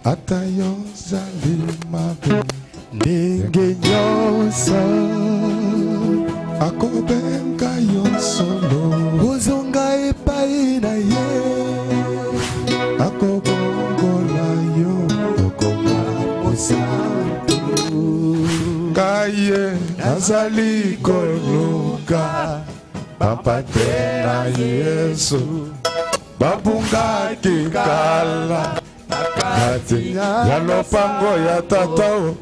Atayo Zalimabe Nengenyosa Akobenga Yonsolo Uzonga epai na ye Akobongola yo Okonga Mosantu Kaye Nazali Koluka Papa Tena Yesu Babunga Kikala Nakati ya lopango ya tatao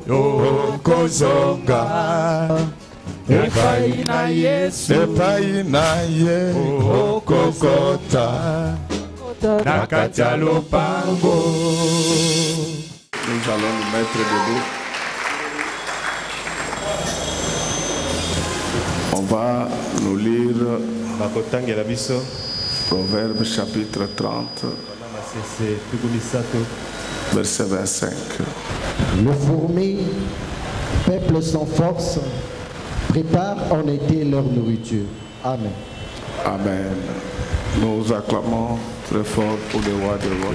Kozonga Epai na Yesu Epai na ye Kokota Nakati ya lopango. Nous allons nous mettre debout. On va nous lire Proverbe chapitre 30 verset 25. Le fourmi, peuple sans force, prépare en été leur nourriture. Amen. Amen. Nous acclamons très fort pour le roi de roi.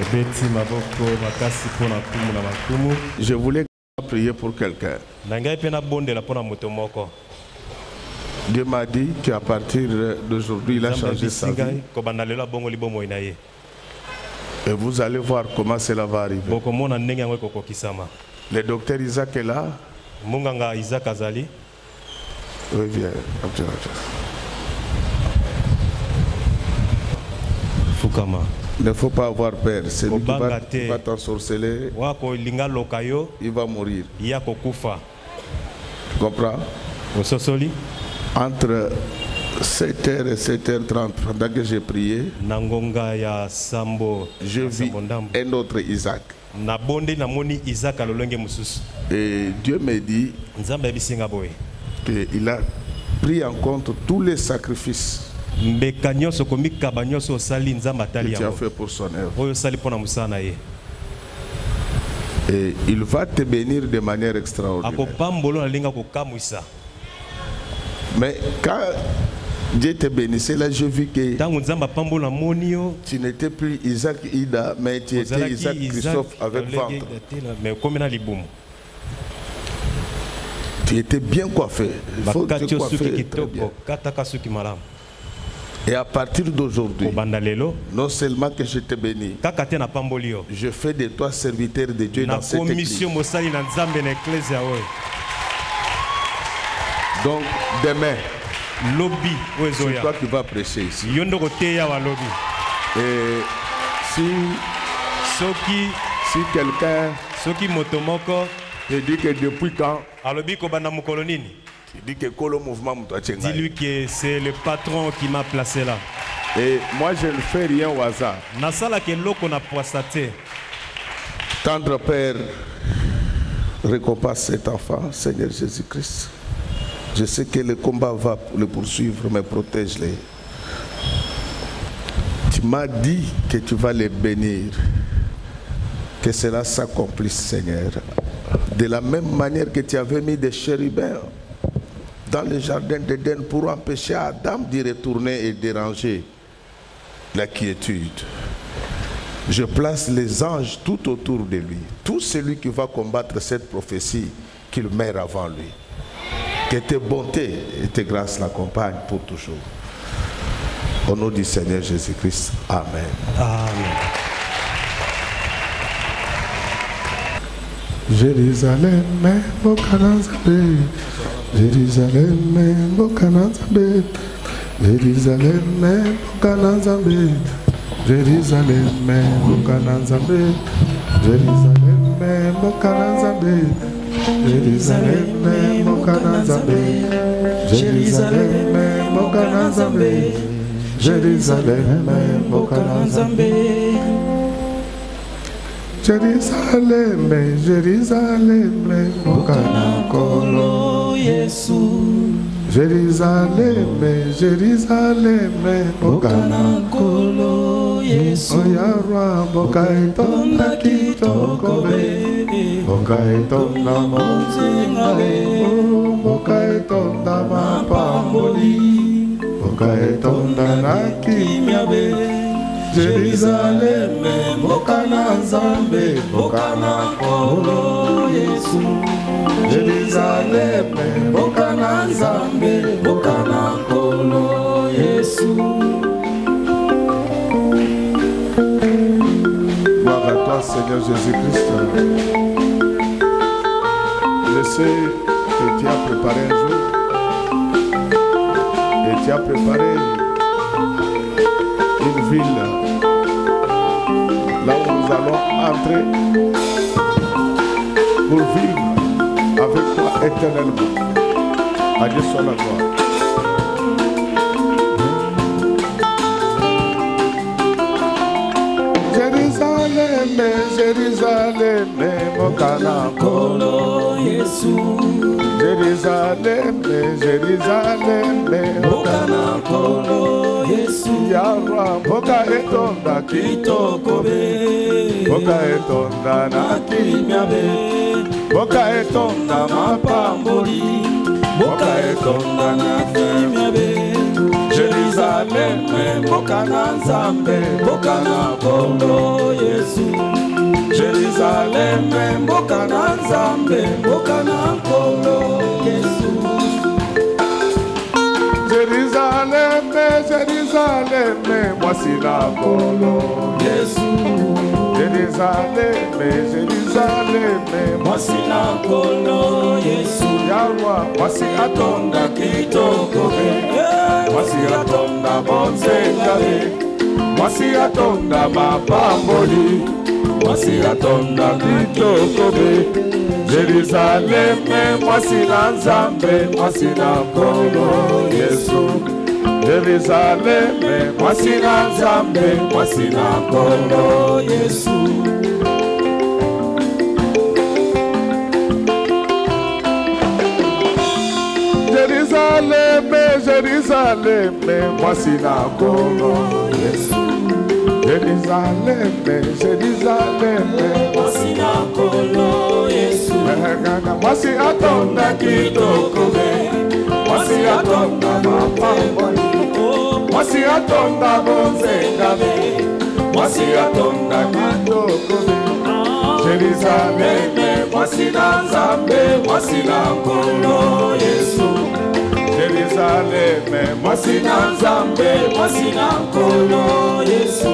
Je voulais prier pour quelqu'un. Dieu m'a dit qu'à partir d'aujourd'hui, il a changé sa vie. Et vous allez voir comment cela va arriver. Le docteur Isaac est là. Oui, viens. Il ne faut pas avoir peur. Celui qui va t'ensorceler, il va mourir. Tu comprends? Entre 7h et 7h30, pendant que j'ai prié, je vis un autre Isaac. Et Dieu me dit qu'il a pris en compte tous les sacrifices que tu as fait pour son œuvre. Et il va te bénir de manière extraordinaire. Mais quand Dieu te bénissait, là je vis que tu n'étais plus Isaac Ida, mais tu étais Isaac Christophe avec ventre. Tu étais bien coiffé. Il faut te coiffer très bien. Et à partir d'aujourd'hui, non seulement que je te bénis, je fais de toi serviteur de Dieu dans cette église. Donc demain, c'est toi qui vas prêcher ici. Et si quelqu'un te dit que depuis quand, il dit que le mouvement, dis-lui que c'est le patron qui m'a placé là. Et moi je ne fais rien au hasard. Tendre Père, récompense cet enfant, Seigneur Jésus-Christ. Je sais que le combat va le poursuivre, mais protège-les. Tu m'as dit que tu vas les bénir. Que cela s'accomplisse, Seigneur. De la même manière que tu avais mis des chérubins dans le jardin d'Éden pour empêcher Adam d'y retourner et déranger la quiétude. Je place les anges tout autour de lui. Tout celui qui va combattre cette prophétie, qu'il meure avant lui. Que tes bontés et tes grâces l'accompagnent pour toujours. Au nom du Seigneur Jésus-Christ. Amen. Amen. Jérusalem, Bokananzabe. Jérusalem, Bokananzabe. Jérusalem, Bokananzabe. Jérusalem, Bokananzabe. Jérusalem, Bokananzabe. Jérusalem, Bokananzabe. Jérusalem, Bokananzabe. Jérusalem, Bokananzabe. Jérusalem, Jérusalem, Bokanakolo Yesu. Jérusalem, Jérusalem, Bokanakolo Yesu. Oyarwa Bokaitonda Kitokobe. Bokaitonda Monzengale. Bokaitonda Mapamboli. Bokaitonda Nakimiabe. Jérusalem, Bokana Nzambe, Bokana Nkolo Yesu. Jérusalem, Bokana Nzambe, Bokana Nkolo Yesu. Gloire à toi, Seigneur Jésus-Christ. Je sais que tu as préparé un jour et tu as préparé une ville là où nous allons entrer pour vivre avec toi éternellement. À Dieu soit la gloire. Jérusalem, Jérusalem, Bokana Nkolo Yesu. Jérusalem, Jérusalem, Bokana Nkolo Yesu. Yahwa, Boka etonda Kitokobe, Boka etonda na Kimyabe, Boka etonda Mapamboli, Boka etonda na Kimyabe. Jérusalem, Bokana Nzambe, Bokana Nkolo Yesu. Jérusalem, Bokana Nzambe, Bokana Nkolo Yesu. Jérusalem, Jérusalem, voici la Nkolo Yesu. Jérusalem, Jérusalem, Voici la Nkolo Yesu. Yahwa, voici Atonda Kitokobe, Voici Atonda Bonzengabe, Voici Atonda Mapamboli, Voici Atonda Kitokobe. Jérusalem, voici la Nzambe, voici la Nkolo Yesu. Jérusalem, voici la Nzambe, voici la Nkolo Yesu. Jérusalem, Jérusalem, voici la Nkolo Yesu. Jérusalem, Jérusalem, Voici la Nkolo Yesu. voici Atonda Kitokobe, Voici Atonda Mapamboli, Voici Atonda Bonzengabe, Voici Atonda Kitokobe. Jérusalem, voici la Nzambe, voici la Nkolo Yesu. Jérusalem, Voici la Nzambe, voici la Nkolo Yesu.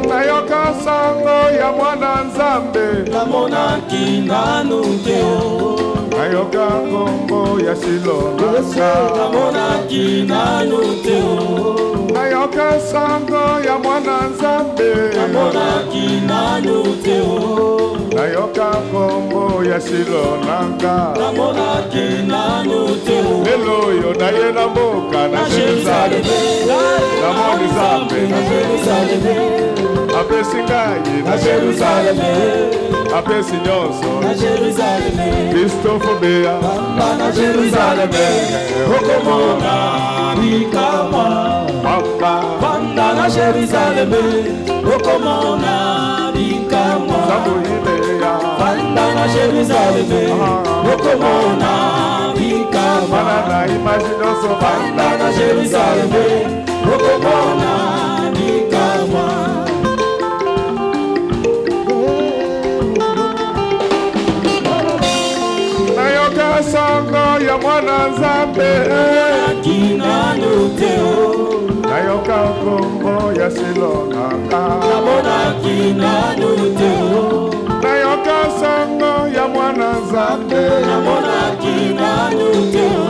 nayoka sango ya mwana Nzambe, Namonaki nanu te o, nayoka kombo ya Shilonaka, namonaki nanu te o, nayoka sango ya mwana Nzambe, namonaki nanu te o, nayoka kombo ya Shilonaka, namonaki nanu te o. lelo yo naye na mboka na Jerusalem, namoni Nzambe na Jerusalem, apesi ngai na Jerusalem, apesi nyonso na Jerusalem, Kristofobia na Jerusalem, okomona bikama, banda na Jerusalem, okomona bikama, Samuileya banda na Jerusalem, okomona bikama, mana na imaginoso banda na Jerusalem, okomona bikama. nayoka sango ya mwana Nzambe, Kinanu teo, nayoka kombo ya Shilonaka, namona kinanu teo, nayoka sango ya mwana Nzambe, namona kinanu teo,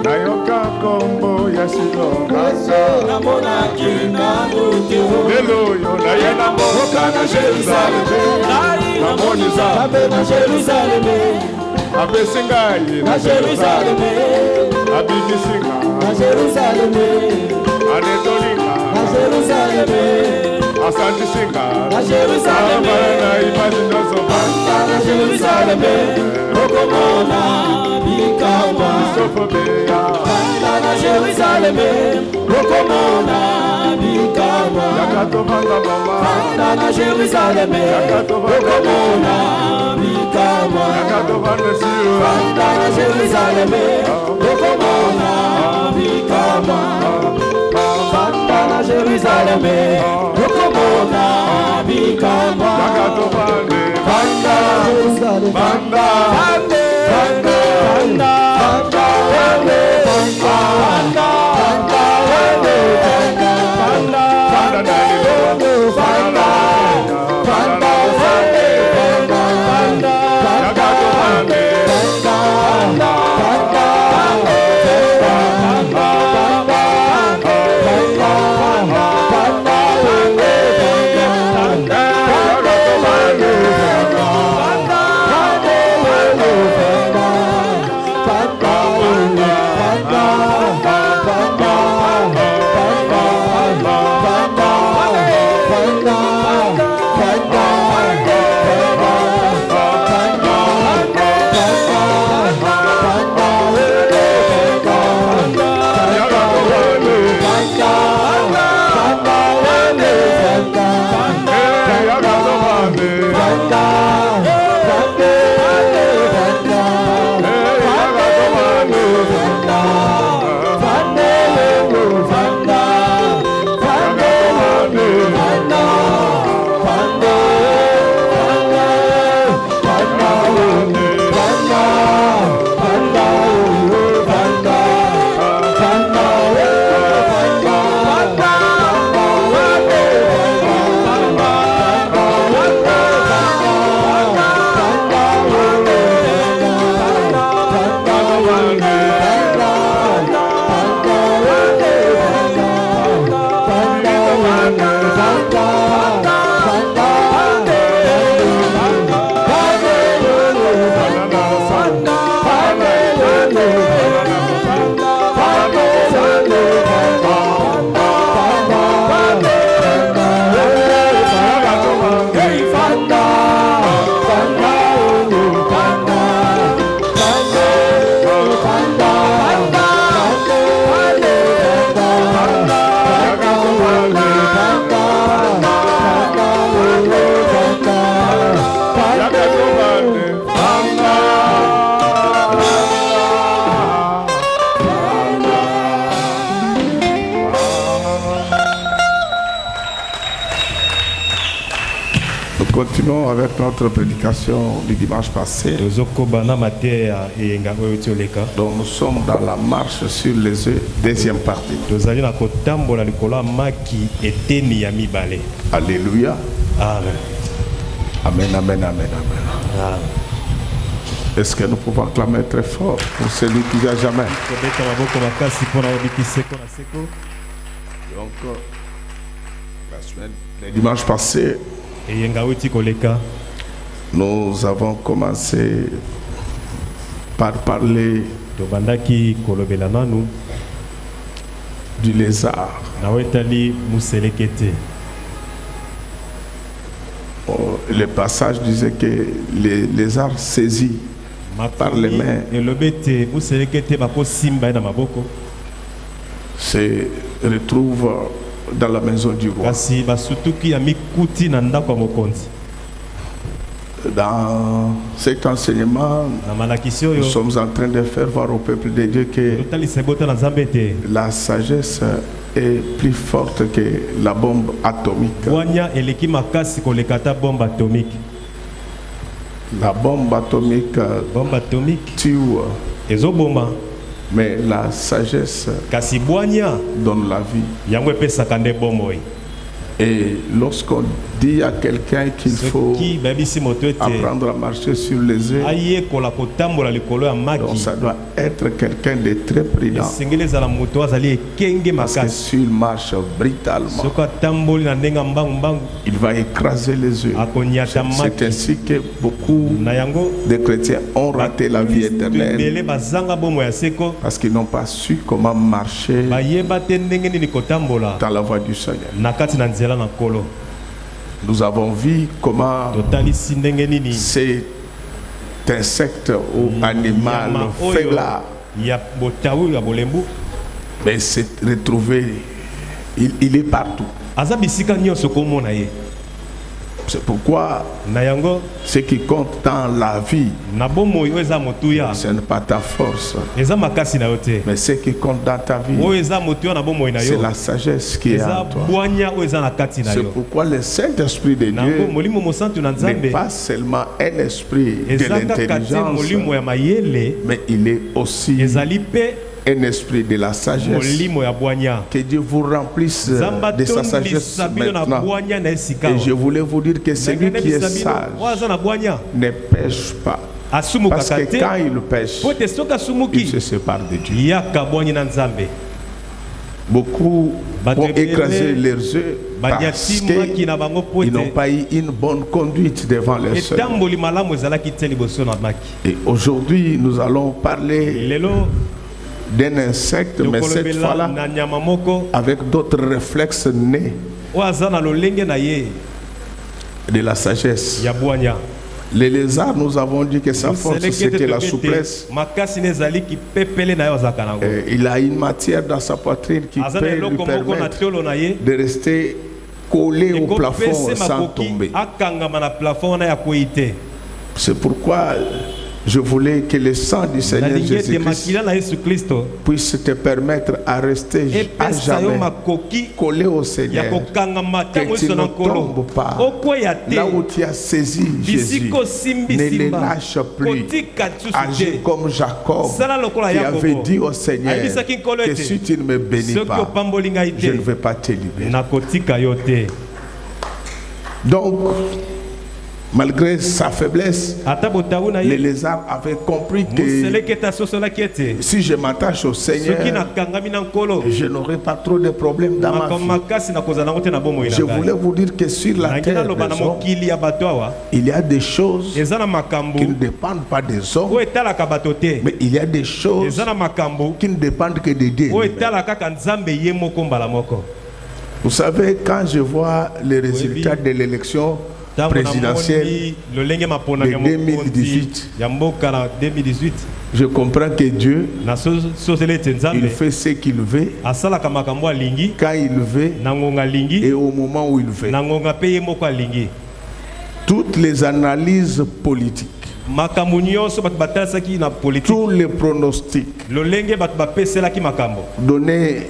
nayoka kombo ya Shilonaka, namona kinanu teo. lelo yo naye na mboka na Jerusalem, namoni Nzambe na Jerusalem, apesi ngai na Jerusalem, abimisi na ngai Jerusalem, anetolinga na Jerusalem, asantisi ngai na Jerusalem, na imaginoso na Jerusalem, okomona bikama. Kristofobia Na Jerusalem, okomona bikama. yakatovanga mama Na Jerusalem, okomona bikama. yakatovanda siro Na Jerusalem, okomona Jérusalem, Okomona Bikamba, Banda, Jérusalem, Banda, Banda, Banda, Banda, Banda, Continuons avec notre prédication du dimanche passé. Donc nous sommes dans la marche sur les œufs, deuxième partie. Alléluia. Amen. Amen, amen, amen, amen. Est-ce que nous pouvons acclamer très fort pour celui qui vient jamais? Donc, la semaine, le dimanche passé, nous avons commencé par parler du lézard. Le passage disait que les lézards saisis par les mains se retrouvent dans la maison du roi. Dans cet enseignement, nous sommes en train de faire voir au peuple de Dieu que la sagesse est plus forte que la bombe atomique. La bombe atomique tue, mais la sagesse donne la vie. Et lorsqu'on dit à quelqu'un qu'il faut apprendre à marcher sur les œufs, donc ça doit être quelqu'un de très prudent. Parce que s'il marche brutalement, il va écraser les œufs. C'est ainsi que beaucoup de chrétiens ont raté la vie éternelle parce qu'ils n'ont pas su comment marcher dans la voie du Seigneur. Nous avons vu comment cet insecte ou animal faible s'est retrouvé, il est partout. C'est pourquoi ce qui compte dans la vie, ce n'est pas ta force, mais ce qui compte dans ta vie, c'est la sagesse qui est en toi. C'est pourquoi le Saint-Esprit de Dieu n'est pas seulement un esprit de l'intelligence, mais il est aussi un esprit de la sagesse. Que Dieu vous remplisse de sa sagesse maintenant. Et je voulais vous dire que celui qui est sage ne pêche pas. Parce que quand il pêche, il se sépare de Dieu. Beaucoup ont écrasé leurs œufs parce qu'ils n'ont pas eu une bonne conduite devant le Seigneur. Et aujourd'hui, nous allons parler d'un insecte, mais cette fois-là avec d'autres réflexes nés de la sagesse. Les lézards, nous avons dit que sa force c'était la souplesse. Il a une matière dans sa poitrine qui peut lui permettre de rester collé au plafond sans tomber. C'est pourquoi je voulais que le sang du Seigneur Jésus-Christ puisse te permettre à rester à jamais collé au Seigneur, que tu ne tombes pas. Là où tu as saisi Jésus, ne les lâche plus. Agis comme Jacob qui avait dit au Seigneur que si tu ne me bénis pas, je ne vais pas te libérer. Donc, malgré sa faiblesse, les lézards avaient compris que si je m'attache au Seigneur, je n'aurai pas trop de problèmes dans ma vie. Je voulais vous dire que sur la terre des hommes, il y a des choses qui ne dépendent pas des hommes, mais il y a des choses qui ne dépendent que de Dieu. Vous savez, quand je vois les résultats de l'élection présidentielle de 2018, je comprends que Dieu, il fait ce qu'il veut, quand il veut et au moment où il veut. Toutes les analyses politiques, tous les pronostics donnés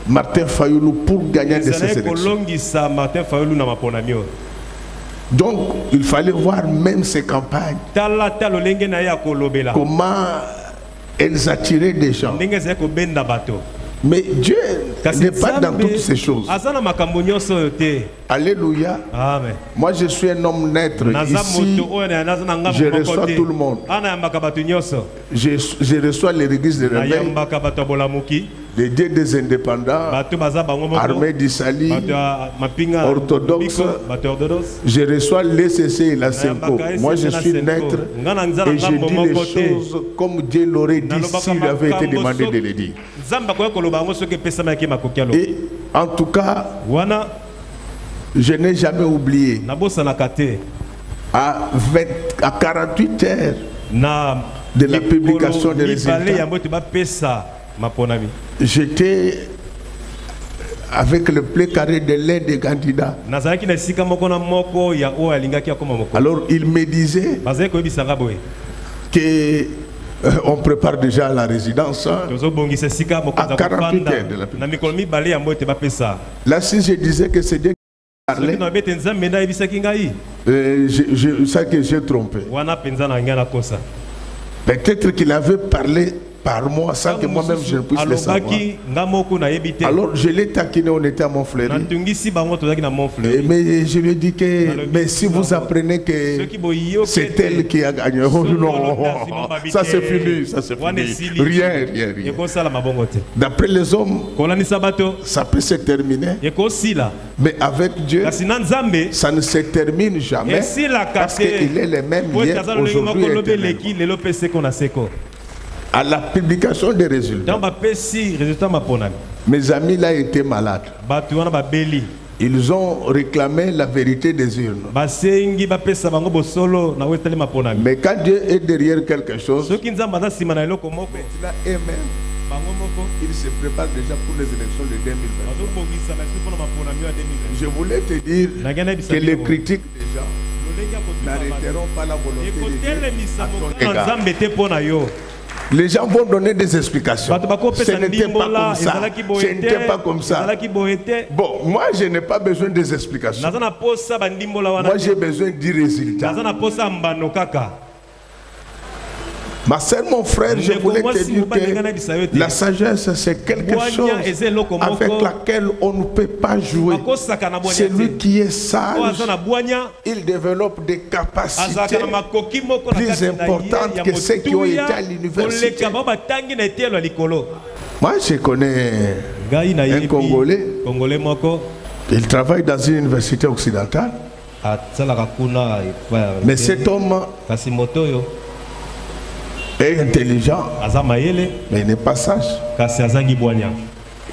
Martin Fayoulou pour gagner de ces élections. Donc, il fallait voir même ces campagnes. Comment elles attiraient des gens. Mais Dieu n'est pas dans toutes ces choses. Alléluia. Amen. Moi, je suis un homme naître. Ici, je reçois tout le monde. Je reçois les églises de réveil, les dieux des indépendants, armée d'Issali, orthodoxe. Je reçois l'ECC et la SENCO. Moi, je suis naître et je dis les choses comme Dieu l'aurait dit s'il avait été demandé de le dire. Et en tout cas, je n'ai jamais oublié, à 48 heures de la publication des résultats, j'étais avec le play carré de l'un des candidats. Alors il me disait que on prépare déjà la résidence à 48 heures de la publication. Là, si je disais que c'est Dieu qui parlait, je sais que j'ai trompé. Peut-être qu'il avait parlé par moi sans que moi-même je ne puisse le savoir. Alors je l'ai taquiné, on était à Montfleury. Mais je lui ai dit que mais si vous apprenez que c'est elle qui a gagné, oh non, ça c'est fini, ça c'est fini. Rien. D'après les hommes, ça peut se terminer. Mais avec Dieu, ça ne se termine jamais. Parce qu'il est le même hier, aujourd'hui et éternellement. À la publication des résultats, mes amis là étaient malades. Ils ont réclamé la vérité des urnes. Mais quand Dieu est derrière quelque chose, Il se prépare déjà pour les élections de 2020. Je voulais te dire que les critiques déjà n'arrêteront pas la volonté de Dieu à ton égard. Les gens vont donner des explications. Ce n'était pas comme ça. Ce n'était pas comme ça. Bon, moi je n'ai pas besoin des explications. Moi j'ai besoin du résultat. Ma sœur, mon frère, je voulais te dire que la sagesse, c'est quelque chose avec laquelle on ne peut pas jouer. Celui qui est sage, il développe des capacités plus importantes que ceux qui ont été à l'université. Moi, je connais un Congolais. Il travaille dans une université occidentale. Mais cet homme est intelligent, mais il n'est pas sage.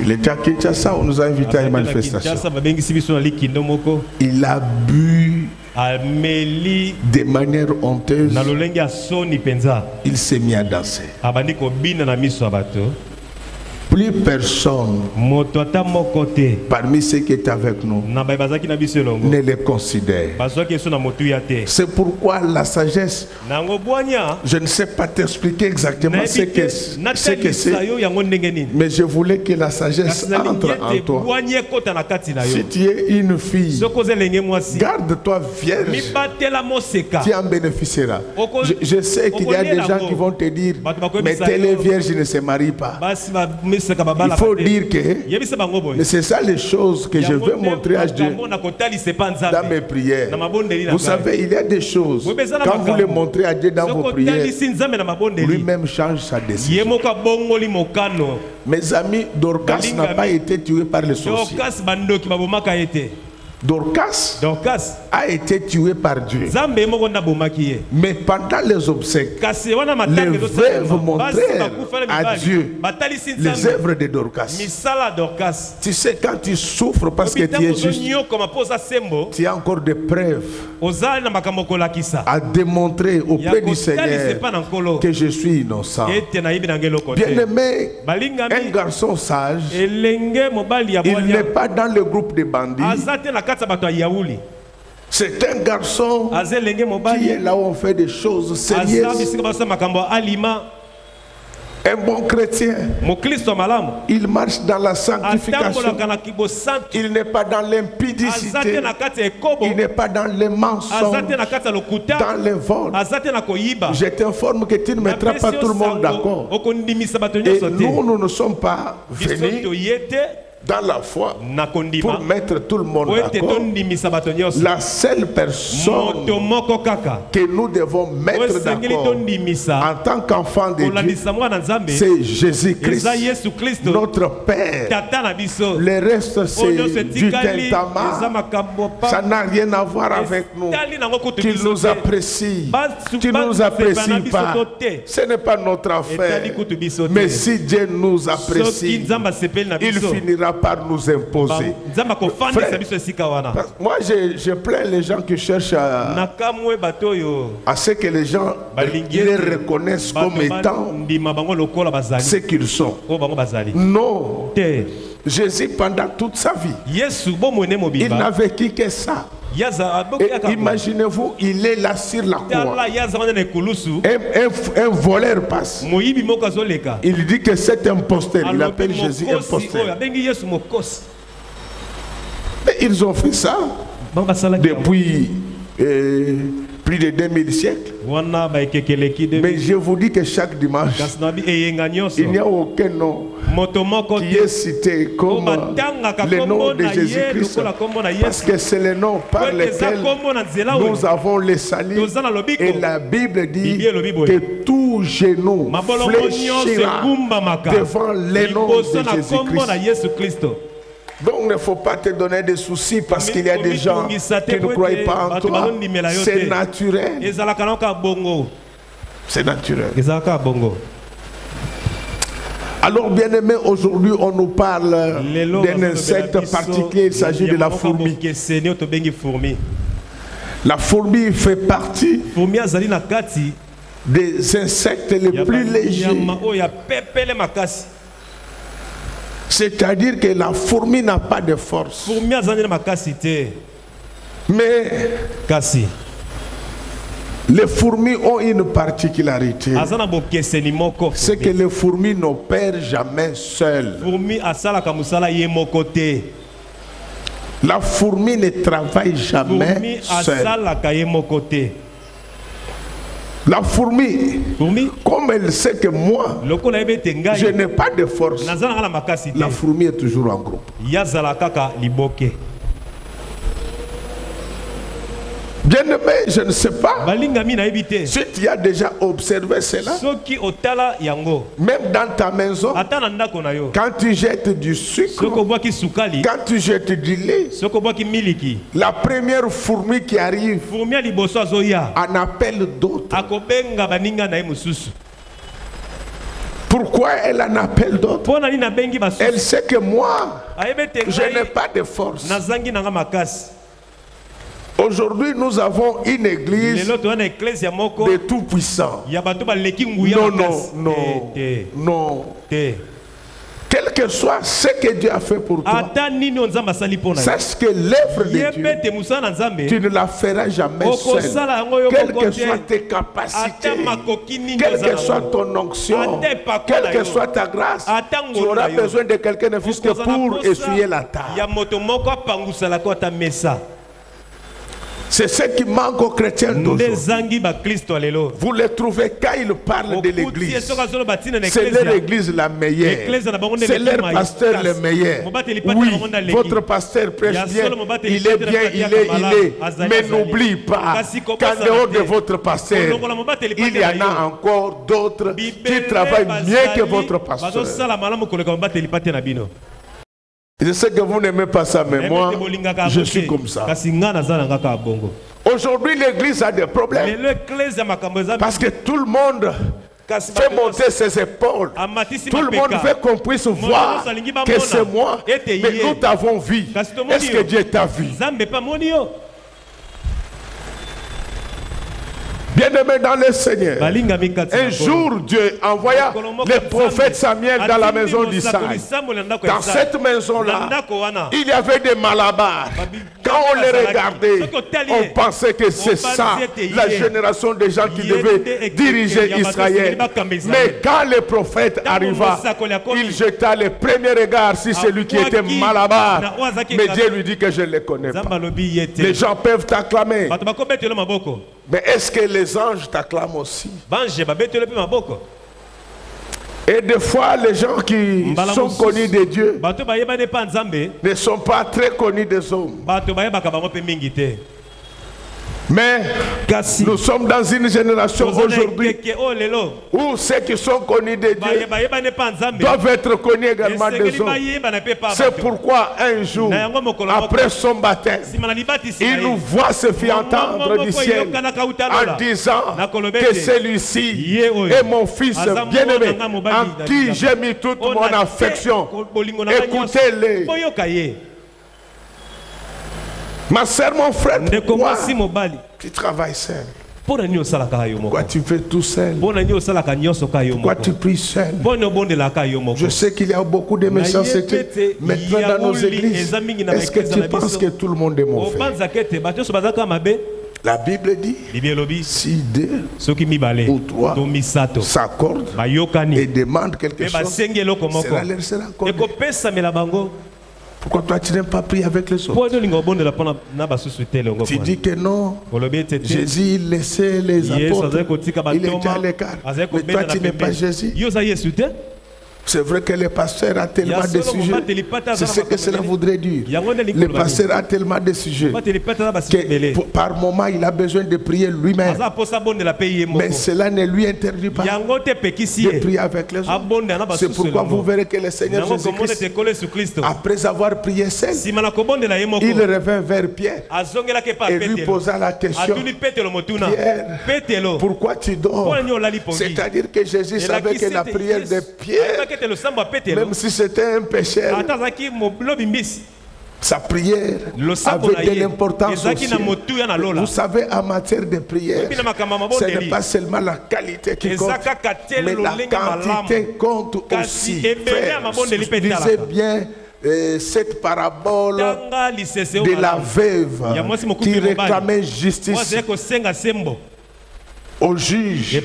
Il était à Kinshasa, on nous a invités à une manifestation. Il a bu de manière honteuse. Il s'est mis à danser. Plus personne parmi ceux qui étaient avec nous ne les considère. C'est pourquoi la sagesse, je ne sais pas t'expliquer exactement ce que c'est, mais je voulais que la sagesse entre en toi. Si tu es une fille, garde-toi vierge, tu en bénéficieras. Je sais qu'il y a des gens qui vont te dire, mais telle vierge ne se marie pas. Il faut dire que mais c'est ça les choses que je veux montrer à Dieu dans mes prières. Vous savez, il y a des choses, quand vous les montrez à Dieu dans vos prières, lui-même change sa décision. Mes amis, Dorcas n'a pas été tué par les sorciers. Dorcas a été tué par Dieu. Mais pendant les obsèques, les veuves montrèrent à Dieu les œuvres de Dorcas. Tu sais, quand tu souffres parce que tu es juste, tu as encore des preuves à démontrer auprès du Seigneur que je suis innocent. Bien-aimé, un garçon sage, il n'est pas dans le groupe des bandits. C'est un garçon qui est là où on fait des choses sérieuses. Un bon chrétien, il marche dans la sanctification. Il n'est pas dans l'impudicité. Il n'est pas dans les mensonges, dans les vols. Je t'informe que tu ne mettras pas tout le monde d'accord. Et nous ne sommes pas venus dans la foi pour mettre tout le monde d'accord. La seule personne que nous devons mettre d'accord en tant qu'enfant de Dieu, c'est Jésus-Christ, notre Père. Le reste, c'est du tentama. Ça n'a rien à voir avec nous. Tu nous apprécies. Tu ne nous apprécies pas. Ce n'est pas notre affaire. Mais si Dieu nous apprécie, il finira par nous imposer. Frère, moi je plains les gens qui cherchent à ce que les gens les reconnaissent comme étant ce qu'ils sont. Non. Jésus, pendant toute sa vie, il n'a vécu que ça. Et imaginez-vous, il est là sur la croix. Un voleur passe. Il dit que c'est imposteur. Il appelle Jésus imposteur. Mais ils ont fait ça depuis plus de 2000 siècles. Mais je vous dis que chaque dimanche, il n'y a aucun nom qui est cité comme le nom de Jésus-Christ, parce que c'est le nom par lequel nous avons le salut. Et la Bible dit que tout genou fléchira devant le nom de Jésus-Christ. Donc il ne faut pas te donner des soucis parce qu'il y a des gens qui ne croient pas en toi. C'est naturel. C'est naturel. Alors bien aimé, aujourd'hui on nous parle d'un insecte particulier. Il s'agit de la fourmi. La fourmi fait partie des insectes les plus légers. C'est-à-dire que la fourmi n'a pas de force. Fourmi azana makasi te. Mais Kasi. les fourmis ont une particularité. Azana bokeseni moko. C'est que les fourmis n'opèrent jamais seules. Fourmi asala kamusala ye moko te. La fourmi ne travaille jamais Fourmi seule. asala kaye moko te. La fourmi, Fourmi comme elle sait que moi, lokola ebete ngai. je n'ai pas de force, Nazana ngala makasi te. la fourmi est toujours en groupe. Yazala kaka liboke. Bien aimé, je ne sais pas Balingami na ebite. si tu as déjà observé cela. Soki otala yango. Même dans ta maison, Ata na ndako na yo. quand tu jettes du sucre, Soko bwaki sukali. quand tu jettes du lait, Soko bwaki miliki. la première fourmi qui arrive Fourmi ya liboso azoya. en appelle d'autres. Akobenga baninga na ye mususu. Pourquoi elle en appelle d'autres? Pona ni na bengi basusu. Elle sait que moi, Ayebete je n'ai ngai. pas de force. Nazangi nanga makasi. Aujourd'hui, nous avons une église Lelo to na ecclesia moko. de tout puissant. Ya bato ba leki nguya Non, makasi. non, non, Te. non. Te. Quel que soit ce que Dieu a fait pour toi, Ata nini onzamba sali pona. sache que l'œuvre de Dieu, Yebete musana nzambe. tu ne la feras jamais seul. Okosala yango yo Quelles que kokote. soient tes capacités, Ata makoki nini quelle ozala que soit nango. ton onction, Ata epako quelle na que yo. soit ta grâce, Ata tu ngolu auras na yo. besoin de quelqu'un ne fût-ce que Okozala pour posa essuyer la table. ya moto moko apangusala ko ata mesa. C'est ce qui manque aux chrétiens d'aujourd'hui. Ndezangi ba Kristo lelo. Vous les trouvez quand ils parlent de l'église. C'est leur église la meilleure. C'est leur pasteur le meilleur. Oui, votre pasteur prêche bien. Il est bien, il est. Mais n'oublie pas qu'en dehors de votre pasteur, il y en a encore d'autres qui travaillent mieux que votre pasteur. Je sais que vous n'aimez pas ça, mais moi, je suis comme ça. Aujourd'hui, l'église a des problèmes. Parce que tout le monde fait monter ses épaules. Tout le monde veut qu'on puisse voir que c'est moi. Mais nous t'avons vu. Est-ce que Dieu t'a vu? Bien-aimé dans le Seigneur, un jour Dieu envoya le prophète Samuel dans la maison d'Isaïe. Dans cette maison-là, il y avait des malabars. Quand on les regardait, on pensait que c'est ça, la génération des gens qui devaient diriger Israël. Mais quand le prophète arriva, il jeta le premier regard sur celui qui était malabar. Mais Dieu lui dit que je ne le connais pas. Les gens peuvent t'acclamer. Mais est-ce que les anges t'acclament aussi? Et des fois, les gens qui sont connus de Dieu ne sont pas très connus des hommes. Mais nous sommes dans une génération aujourd'hui où ceux qui sont connus de Dieu doivent être connus également des hommes. C'est pourquoi un jour, après son baptême, il nous voit se faire entendre du ciel en disant que celui-ci est mon fils bien-aimé en qui j'ai mis toute mon affection. Écoutez-les. Ma sœur, mon frère, pourquoi tu travailles seul? Pourquoi tu fais tout seul? Pourquoi tu pries seul? Je sais qu'il y a beaucoup de méchanceté maintenant dans nos églises. Est-ce que tu penses que tout le monde est mauvais? La Bible dit, si deux ou trois s'accordent et demandent quelque chose, cela leur sera accordé. Pourquoi toi tu n'aimes pas prier avec les autres? Tu dis que non, Jésus laissait les apôtres, il était à l'écart. Mais toi tu n'es pas Jésus. C'est vrai que le pasteur a tellement de sujets. C'est ce que cela voudrait dire. Le pasteur a tellement de sujets que par moment il a besoin de prier lui-même. Mais cela ne lui interdit pas de prier avec les autres. C'est pourquoi vous verrez que le Seigneur Jésus-Christ, après avoir prié seul, il revint vers Pierre et lui posa la question: Pierre, pourquoi tu dors? C'est-à-dire que Jésus savait que la prière de Pierre, même si c'était un pécheur, Sa prière avait de l'importance aussi. Vous savez, en matière de prière, ce n'est pas seulement la qualité qui compte, mais la quantité compte aussi. Frère, lisez bien cette parabole de la veuve qui réclamait justice au juge.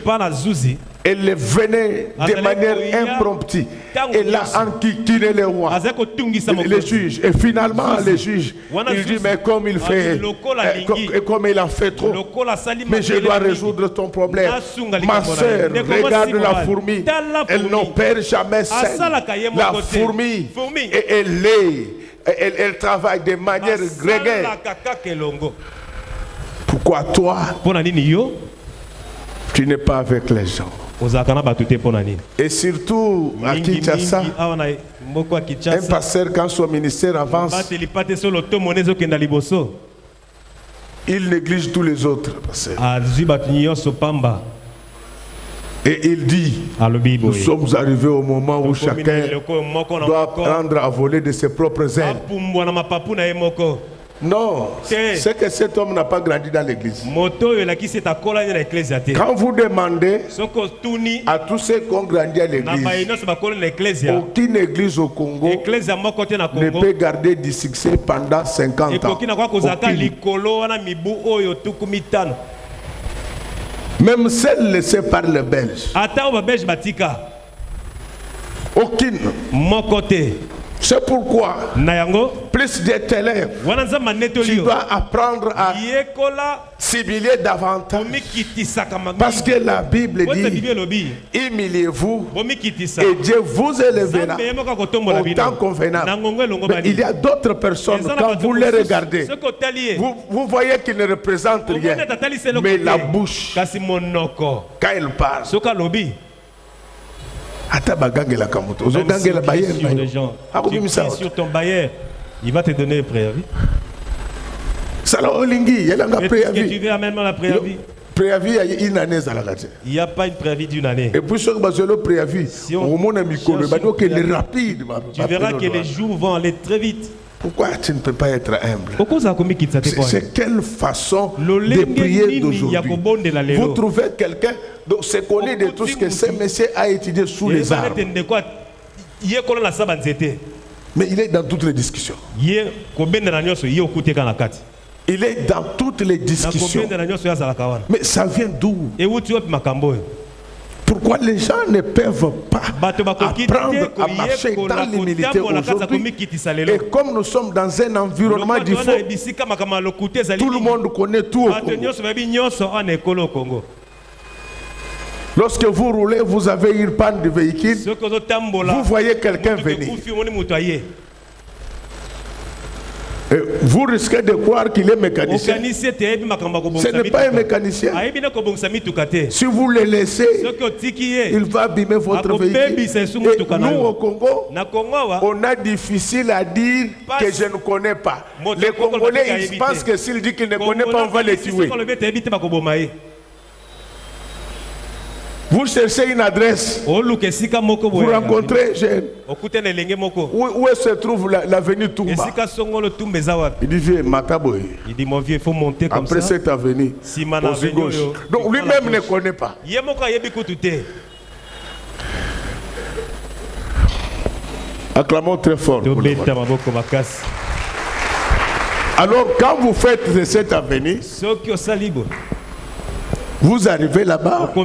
Elle venait de manière impromptue. Elle a enquiquiné le roi, le juge. Et finalement, le juge, il dit, mais comme il fait, comme il en fait trop, mais je dois résoudre ton problème. Ma soeur, regarde la fourmi. Elle n'opère jamais seule. La fourmi, elle travaille de manière grégaire. Pourquoi toi, tu n'es pas avec les gens? Et surtout à Kinshasa, un pasteur, quand son ministère avance, il néglige tous les autres pasteurs. Et il dit, nous sommes arrivés au moment où chacun doit apprendre à voler de ses propres ailes. Non, c'est que cet homme n'a pas grandi dans l'église. Quand vous demandez à tous ceux qui ont grandi à l'église, aucune église au Congo ne peut garder du succès pendant 50 ans. Même celle laissée par les Belges. Aucune. C'est pourquoi, plus de t'élèves, tu dois apprendre à s'humilier davantage. Parce que la Bible dit, humiliez-vous et Dieu vous élèvera au temps convenable. Mais il y a d'autres personnes, quand vous les regardez, vous voyez qu'ils ne représentent rien. Mais la bouche, quand elle parle, sur ton bailleur, il va te donner un préavis. Est-ce que tu veux amènement la préavis? Préavis à une année. Il n'y a pas une préavis d'une année. Et puis le préavis, tu verras que les jours vont aller très vite. Pourquoi tu ne peux pas être humble? C'est quelle façon de prier d'aujourd'hui? Vous trouvez quelqu'un qui se connaît de tout ce que ce monsieur a étudié sous les arbres. Mais il est dans toutes les discussions. Il est dans toutes les discussions. Mais ça vient d'où? Pourquoi les gens ne peuvent pas apprendre à marcher dans l'humilité aujourd'hui? Et comme nous sommes dans un environnement difficile, tout le monde connaît tout au Congo. Lorsque vous roulez, vous avez une panne de véhicule, vous voyez quelqu'un venir. Et vous risquez de croire qu'il est mécanicien. Ce n'est pas un mécanicien. Si vous le laissez, il va abîmer votre véhicule. Et nous au Congo, on a difficile à dire que je ne connais pas. Les Congolais, ils pensent que s'il dit qu'il ne connaît pas, on va les tuer. Vous cherchez une adresse, vous rencontrez un jeune. Où se trouve l'avenue Toumba? Il dit, viens, Mataboy. Il dit, mon vieux, il faut monter comme ça. Après cette avenue, gauche. Donc lui-même ne connaît pas. Acclamons très fort. Alors, quand vous faites cette avenue, vous arrivez là-bas, vous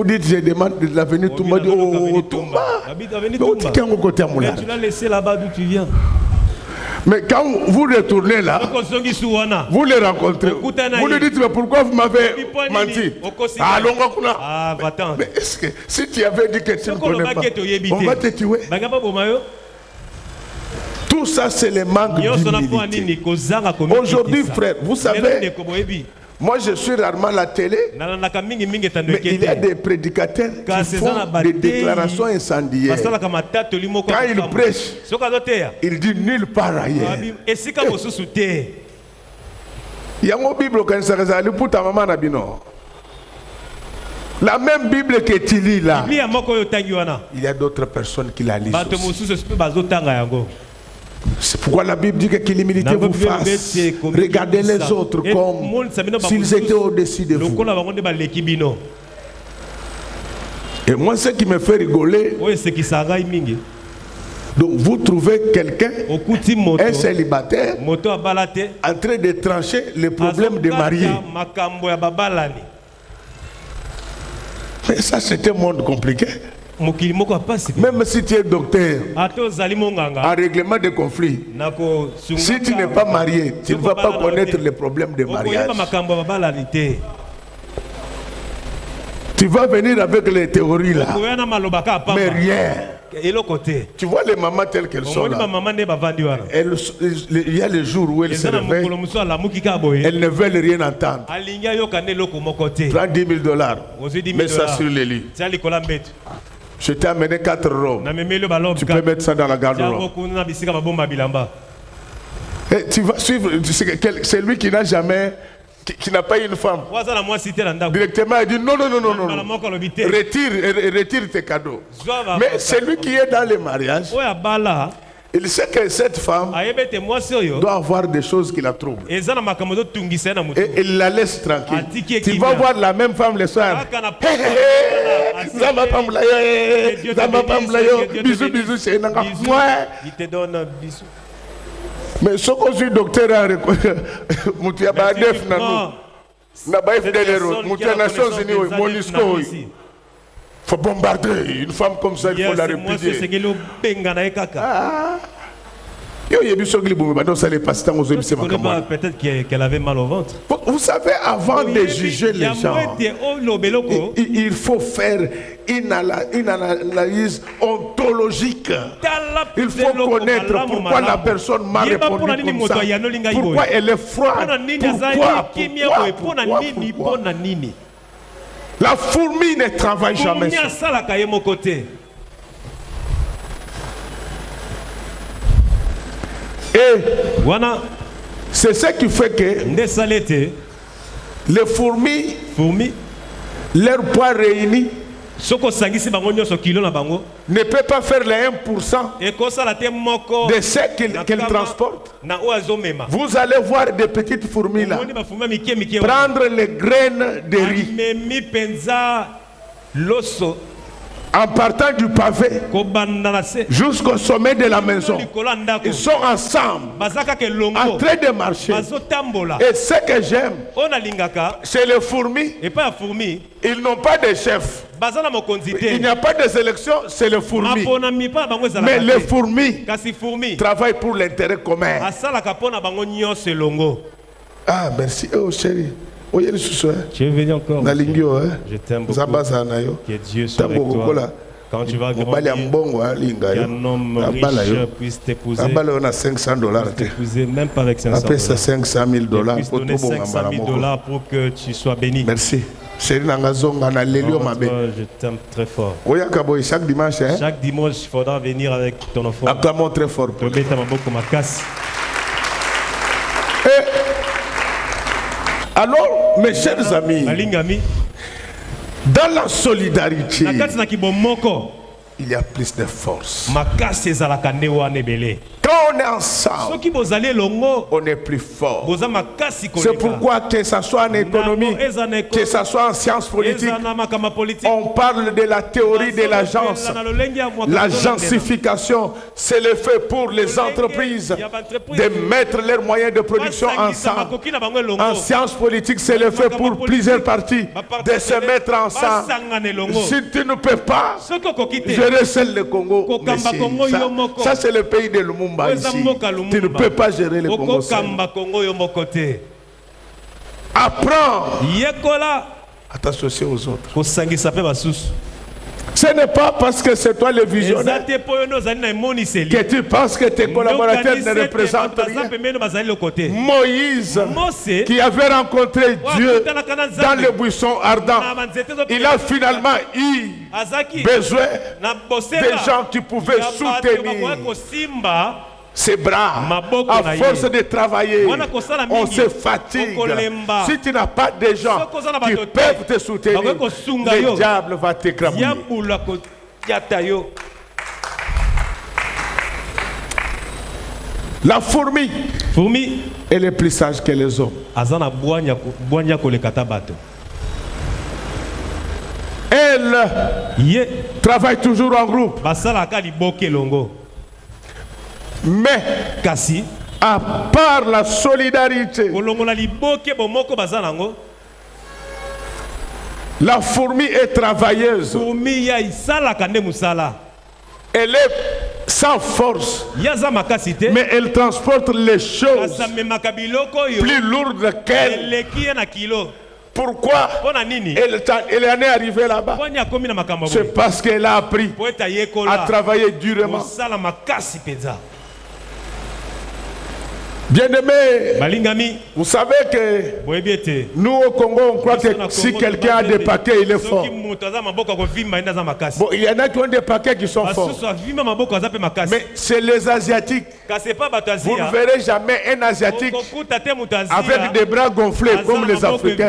dites, je demande de l'avenue Toumba. Oh, Toumba. Tu l'as laissé là-bas d'où tu viens. Mais quand vous retournez là, vous les rencontrez. Vous lui dites, mais pourquoi vous m'avez menti? Ah, va-t'en. Mais est-ce que si tu avais dit que tu ne connais pas, on va te tuer? Tout ça, c'est le manque d'humilité. Aujourd'hui, frère, vous savez, moi je suis rarement à la télé, mais il y a des prédicateurs qui font des déclarations incendiaires. Quand ils prêchent, ils disent nulle part ailleurs. Il y a une Bible qui est pour ta maman. La même Bible que tu lis là, il y a d'autres personnes qui la lisent aussi. C'est pourquoi la Bible dit que l'humilité vous fasse regarder les autres comme s'ils étaient au-dessus de vous. Et moi, ce qui me fait rigoler, donc vous trouvez quelqu'un, un célibataire, en train de trancher les problèmes des mariés. Mais ça, c'est un monde compliqué. Même si tu es docteur, en règlement de conflit, si tu n'es pas marié, tu ne vas pas connaître les problèmes de mariage. Tu vas venir avec les théories là, mais rien. Tu vois les mamans telles qu'elles sont là. Il y a les jours où elles se réveillent, elles ne veulent rien entendre. Prends $10 000, mets ça sur les lits. Je t'ai amené 4 robes. Tu peux mettre ça dans la garde-robe. Et tu vas suivre, c'est lui qui n'a jamais, qui n'a pas eu une femme. Directement, il dit non. Retire tes cadeaux. Mais celui qui est dans le mariage, il sait que cette femme doit avoir des choses qui la troublent. Et il la laisse tranquille. Tu vas voir la même femme le soir. Bisous, c'est un il te donne un bisou. Mais ce que je suis docteur a reconnu, il faut bombarder une femme comme ça, il faut la répudier. Peut-être qu'elle avait mal au ventre. Vous savez, avant de juger les gens, il faut faire une analyse ontologique. Il faut connaître pourquoi la personne m'a répondu comme ça. Pourquoi elle est froide. Pourquoi. La fourmi ne travaille jamais. Et c'est ce qui fait que les fourmis, leur poids réuni, ne peut pas faire les 1% de ce qu'elles transportent. Vous allez voir des petites fourmis là prendre les graines de riz en partant du pavé jusqu'au sommet de la maison. Ils sont ensemble en train de marcher. Et ce que j'aime, c'est les fourmis. Ils n'ont pas de chef. Il n'y a pas de sélection, c'est les fourmis. Mais les fourmis travaillent pour l'intérêt commun. Ah, merci. Oh chérie. Tu es venu encore. Je t'aime beaucoup. Que Dieu soit avec toi. Quand tu vas grandir, qu'un homme riche puisse t'épouser. Même pas avec 500 $. Après ça, $500 000. Pour donner $500 000 pour que tu sois béni. Merci. Je t'aime très fort. Chaque dimanche, chaque dimanche, il faudra venir avec ton enfant. Acclamons très fort. Alors, mes chers amis, dans la solidarité, il y a plus de force. Quand on est ensemble, on est plus fort. C'est pourquoi, que ce soit en économie, que ce soit en sciences politiques, on parle de la théorie de l'agence. L'agencification, c'est le fait pour les entreprises de mettre leurs moyens de production ensemble. En sciences politiques, c'est le fait pour plusieurs partis de se mettre ensemble. Si tu ne peux pas gérer seul le Congo, ça c'est le pays de Lumumba. Ici. Tu ne peux pas gérer le Congo seul. Apprends à t'associer aux autres. Ce n'est pas parce que c'est toi le visionnaire que tu penses que tes collaborateurs ne représentent rien. Moïse, qui avait rencontré Dieu dans le buisson ardent, il a finalement eu besoin des gens qui pouvaient soutenir ses bras. À force de travailler, on se fatigue. Si tu n'as pas de gens qui peuvent te soutenir, le diable va t'écraser. La fourmi, elle est plus sage que les hommes. Elle travaille toujours en groupe. Mais à part la solidarité, la fourmi est travailleuse. Elle est sans force, mais elle transporte les choses plus lourdes qu'elle. Pourquoi elle en est arrivée là-bas? C'est parce qu'elle a appris à travailler durement. Bien-aimé, vous savez que nous au Congo, on croit que si quelqu'un a des paquets, il est fort. Bon, il y en a qui ont des paquets qui sont forts. Mais c'est les Asiatiques. Vous ne verrez jamais un Asiatique avec des bras gonflés comme les Africains.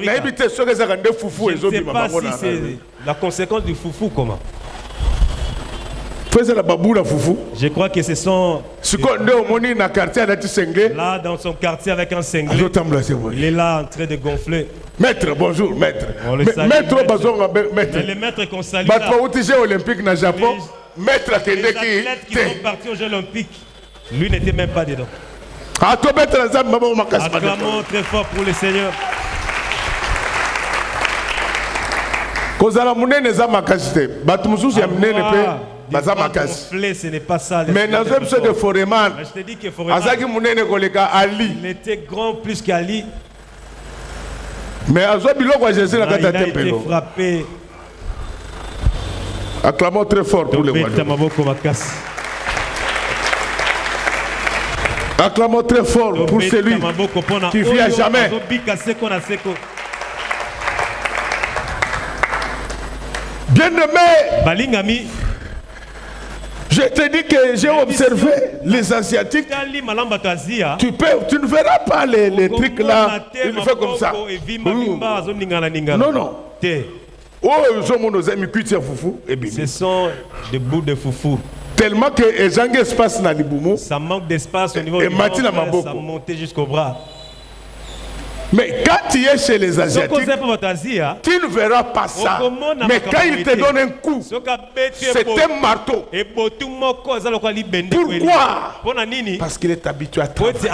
Mais évitez ceux qui ont des foufous. Je ne sais pas si c'est la conséquence du foufou, comment? Je crois que ce sont... Là, dans son quartier avec un cinglé, il est là en train de gonfler. Maître, bonjour, maître. Mais les maîtres qu'on salue là, olympique na Japon, maître les athlètes qui sont partis aux Jeux olympiques, lui n'était même pas dedans. Acclamons très fort pour le Seigneur. Ce n'est pas ça. Mais dans un de Foreman, je te dis que Foreman, il était grand plus qu'Ali. Mais il a été frappé. Acclamons très fort pour le roi. Acclamons très fort pour celui qui vit à jamais. Bien-aimé, je te dis que j'ai observé les Asiatiques. Tu ne verras pas les trucs là. Il fait comme ça. Non, non. Ce sont des bouts de foufou. Tellement que espace na libumu. Ça manque d'espace au niveau du ventre, ça monte jusqu'au bras. Mais quand tu es chez les Asiatiques, tu ne verras pas ça. Mais quand il te donne un coup, c'est un marteau. Pourquoi? Parce qu'il est habitué à travailler.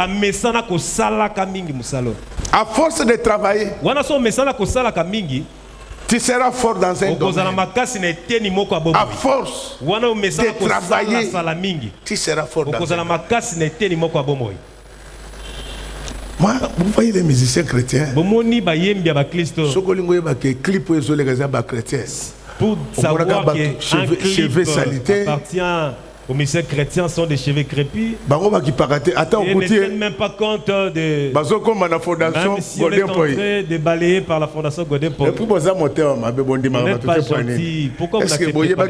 À force de travailler, tu seras fort dans un domaine. À force de travailler, tu seras fort dans un domaine. Moi, vous voyez les musiciens chrétiens. Pour savoir qu'un clip appartient aux musiciens chrétiens sont des cheveux crépus. Ils ne tiennent même pas compte de... Même si on est en train de balayer par la fondation Godin Poy. Vous n'êtes pas gentil. Pourquoi vous n'acceptez pas?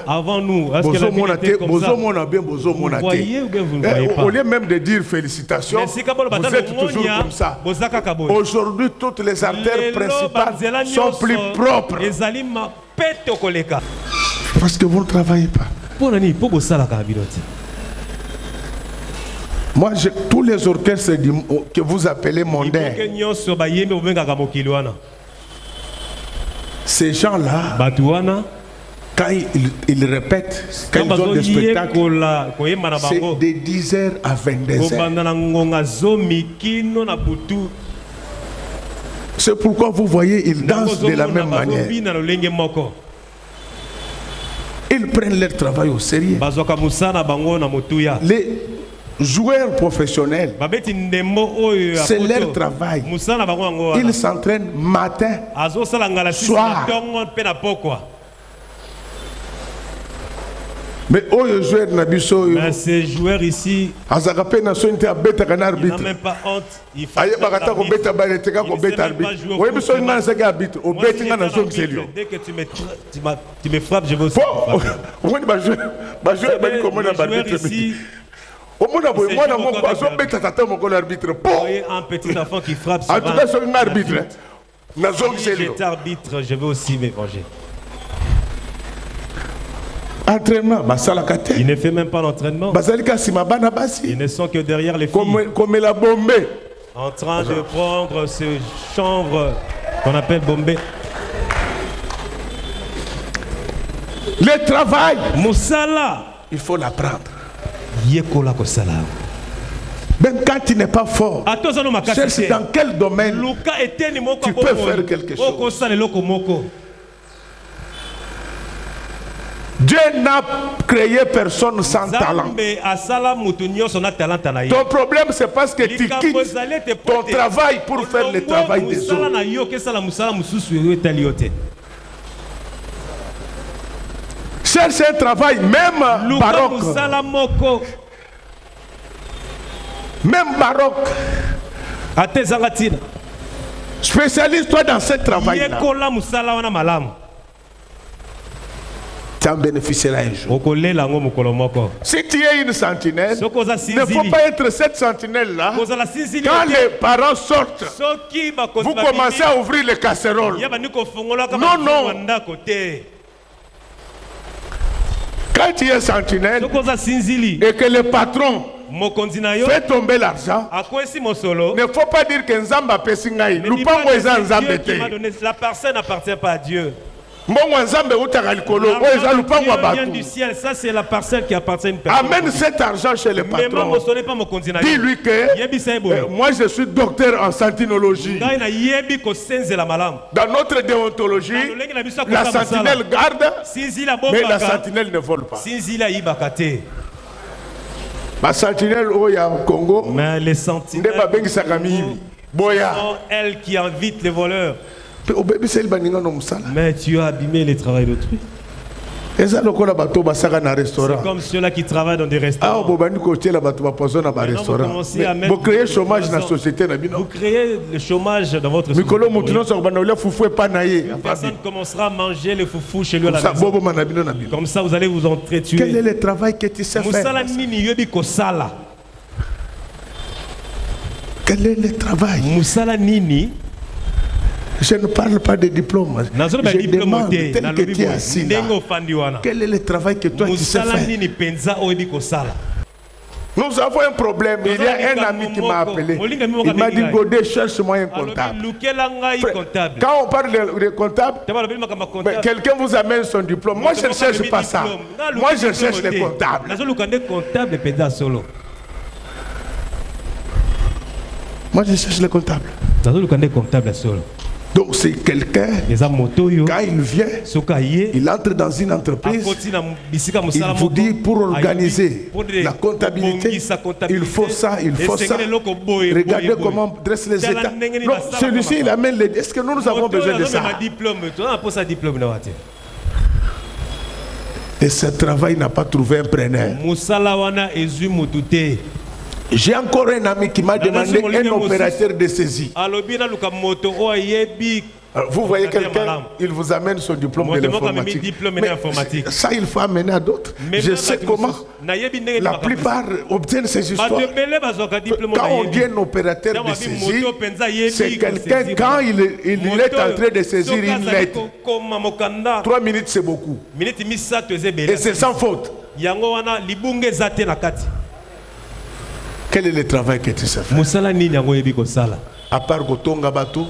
Avant nous, est-ce que la vie était comme ça? Vous voyez ou bien vous ne voyez pas? Au lieu même de dire félicitations, vous êtes toujours comme ça. Aujourd'hui, toutes les artères principales sont plus propres. Parce que vous ne travaillez pas. Moi, tous les orchestres que vous appelez mondains, ces gens-là, quand ils répètent, quand ils ont des spectacles, c'est de 10h à 22h. C'est pourquoi vous voyez, ils dansent de la même manière. Ils prennent leur travail au sérieux. Les joueurs professionnels, c'est leur travail. Ils s'entraînent matin, soir. Mais ces joueurs ici, ils n'ont même pas honte. Ils dès que tu me frappes, je vais aussi un petit enfant qui frappe sur un arbitre. Si j'étais arbitre, je vais aussi me venger. Entraînement, il ne fait même pas l'entraînement. Ils ne sont que derrière les filles. Comme la Bombay. En train de prendre ce chanvre qu'on appelle Bombay. Le travail, Moussala, il faut l'apprendre. Même quand tu n'es pas fort, cherche dans quel domaine tu peux faire quelque chose. Dieu n'a créé personne sans talent. Ton problème, c'est parce que tu quittes ton travail pour faire le travail des autres. Cherche un travail, même baroque. Même baroque. Spécialise-toi dans ce travail-là. Tu en bénéficieras un jour. Si tu es une sentinelle, il ne faut pas être cette sentinelle-là. Quand les parents sortent, vous commencez à ouvrir les casseroles. Non, non. Quand tu es sentinelle et que le patron fait tomber l'argent, ne faut pas dire que Nzamba pesingai. La personne n'appartient pas à Dieu. Du ciel, ça c'est la parcelle qui appartient à une personne. Amène cet argent chez le patron. Dis-lui que moi je suis docteur en sentinologie. Dans notre déontologie, la sentinelle garde, mais la sentinelle ne vole pas. La sentinelle au Congo, mais les sentinelles sont elles qui invitent les voleurs. Mais tu as abîmé le travail d'autrui. C'est comme ceux-là qui travaillent dans des restaurants. Vous créez chômage dans la société. Vous créez le chômage dans votre société. Personne commencera à manger le foufou chez lui à la maison. Comme ça, vous allez vous entretuer. Quel est le travail que tu sais faire? Quel est le travail? Je ne parle pas de diplôme. Je demande tel que tu es assis là. Quel est le travail que toi tu sais faire? Nous avons un problème. Il y a un ami qui m'a appelé. Il m'a dit, Godé, cherche-moi un comptable. Quand on parle de comptable, quelqu'un vous amène son diplôme. Moi, je ne cherche pas ça. Moi, je cherche les comptables. Moi, je cherche les comptables. Donc c'est quelqu'un, quand il vient, il entre dans une entreprise, il vous dit pour organiser la comptabilité, il faut ça, il faut ça. Regardez comment on dresse les états. Non, celui-ci il amène les... Est-ce que nous avons besoin de ça? Et ce travail n'a pas trouvé un preneur. J'ai encore un ami qui m'a demandé un opérateur de saisie. Vous voyez quelqu'un, il vous amène son diplôme de l'informatique. Ça, il faut amener à d'autres. Je sais comment la plupart obtiennent ces histoires. Quand on dit un opérateur de saisie, c'est quelqu'un, quand il est en train de saisir une lettre, 3 minutes c'est beaucoup. Et c'est sans faute. Quel est le travail que tu sais faire? À part Gotonga Bato,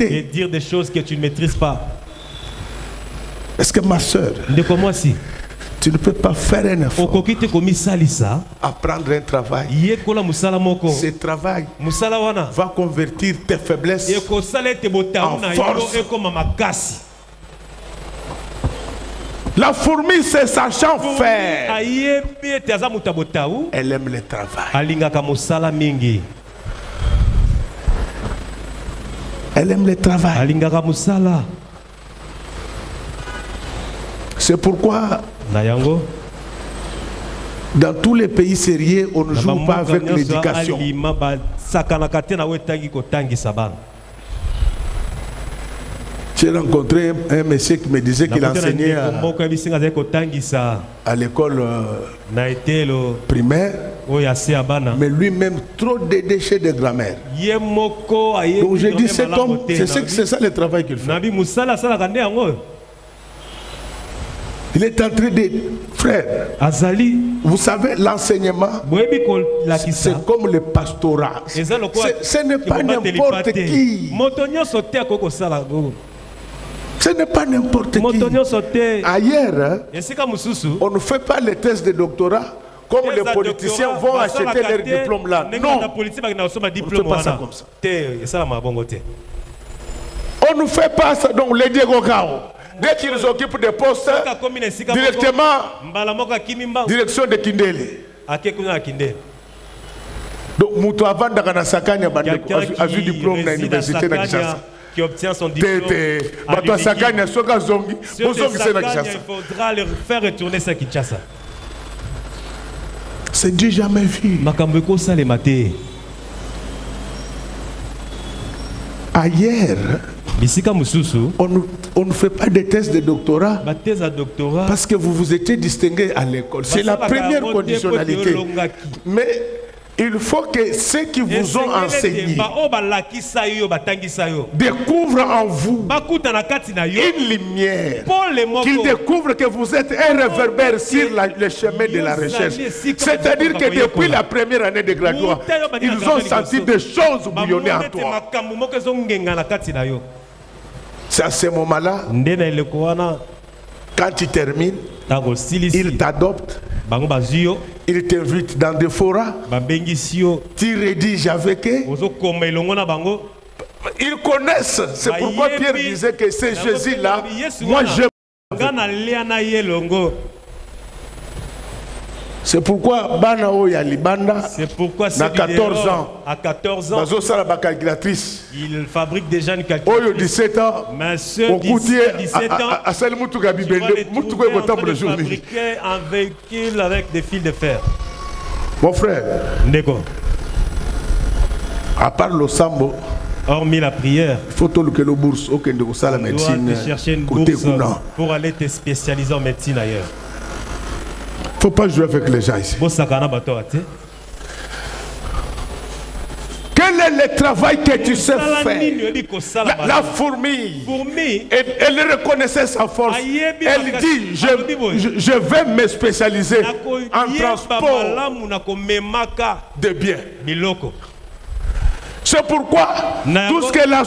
et dire des choses que tu ne maîtrises pas. Est-ce que ma soeur, tu ne peux pas faire un effort, apprendre un travail? Ce travail va convertir tes faiblesses en force. La fourmi, c'est sachant faire. Elle aime le travail. Elle aime le travail. C'est pourquoi dans tous les pays sérieux, on ne joue pas avec l'éducation. J'ai rencontré un monsieur qui me disait qu'il enseignait à l'école primaire, mais lui-même trop de déchets de grammaire. Donc j'ai dit, cet homme, c'est ça le travail qu'il fait. Il est en train de... Frère, Azali, vous savez, l'enseignement, c'est comme le pastorat. Ce n'est pas n'importe qui. Ce n'est pas n'importe qui. Ailleurs, on ne fait pas les tests de doctorat comme les politiciens vont acheter leur diplôme là. Non, on ne fait pas ça comme ça. On ne fait pas ça. Donc, les Diego Gao, dès qu'ils occupent des postes, directement, direction de Kindele. Donc, Moutou avant d'Agana Sakanya a vu diplôme dans l'université de Kinshasa. Qui obtient son diplôme. Il faudra leur faire retourner ça Kinshasa. C'est du jamais vu. Ailleurs, on ne fait pas de tests de doctorat parce que vous étiez distingué à l'école. C'est la première conditionnalité. Mais il faut que ceux qui vous ont enseigné découvrent en vous une lumière, qu'ils découvrent que vous êtes un réverbère sur le chemin de la recherche. C'est-à-dire que depuis la première année de graduat, ils ont senti des choses bouillonner en toi. C'est à ce moment-là, quand tu termines, ils t'adoptent. Il t'invite dans des forats. Tu rédiges avec eux. Ils connaissent. C'est pourquoi Pierre disait que c'est Jésus-là. Moi, je... C'est pourquoi c'est pourquoi à 14 ans, à 14 ans, il fabrique déjà une calculatrice. 17 ans, mais ceux 17 ans, fabriquer un véhicule avec des fils de fer. Mon frère, à part le sambo, hormis la prière, il faut que le bourse, la médecine, chercher une bourse pour aller te spécialiser en médecine ailleurs. Il ne faut pas jouer avec les gens ici. Quel est le travail que tu sais faire? La fourmi, elle reconnaissait sa force. Elle dit, je vais me spécialiser en transport de biens. C'est pourquoi tout ce que la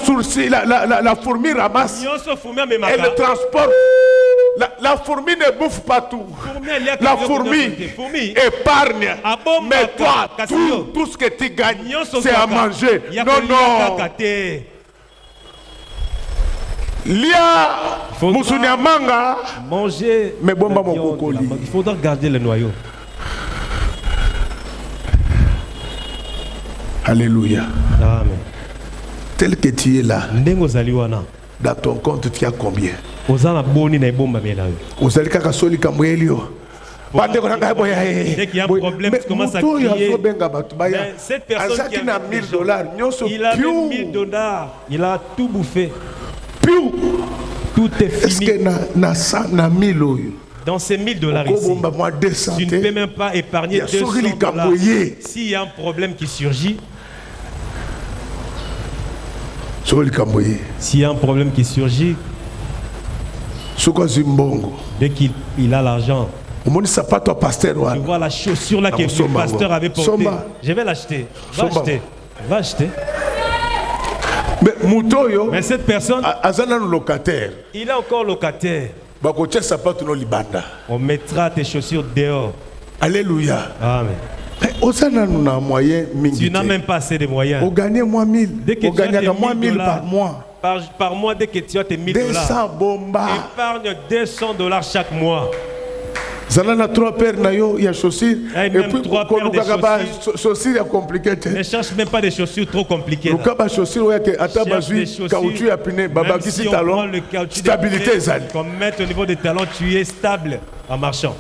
fourmi ramasse, elle le transporte. La fourmi ne bouffe pas tout. La fourmi épargne. Mais toi, tout ce que tu gagnes, c'est à manger. Non. Lia Musunyamanga. Manger. Mais bon, il faudra garder le noyau. Alléluia. Amen. Tel que tu es là, dans ton compte, tu as combien? Dès qu'il y a un problème, tu commences à crier. Mais cette personne qui a $1000, il a $1000, il a tout bouffé. Tout est fini. Dans ces $1000 ici, tu ne peux même pas épargner $200. S'il y a un problème qui surgit, s'il y a un problème qui surgit, dès qu'il a l'argent, tu vois la chaussure là que le pasteur avait portée. Je vais l'acheter. Va acheter. Mais cette personne, il est encore locataire. On mettra tes chaussures dehors. Alléluia. Amen. Tu n'as même pas assez de moyens. On gagne moins 1000. Dès que on gagne moins 1000 par mois. Par mois, dès que tu as tes $1000, épargne $200 chaque mois. Zalana 3 paires na yo, il y a chaussures. Et puis chaussures compliquées. Ne cherche même pas des chaussures trop compliquées. Le cas chaussures ouais que atabazu caoutchouc à pine baba qui si talon stabilité zali. Comme mettre au niveau des talons, tu es stable en marchant.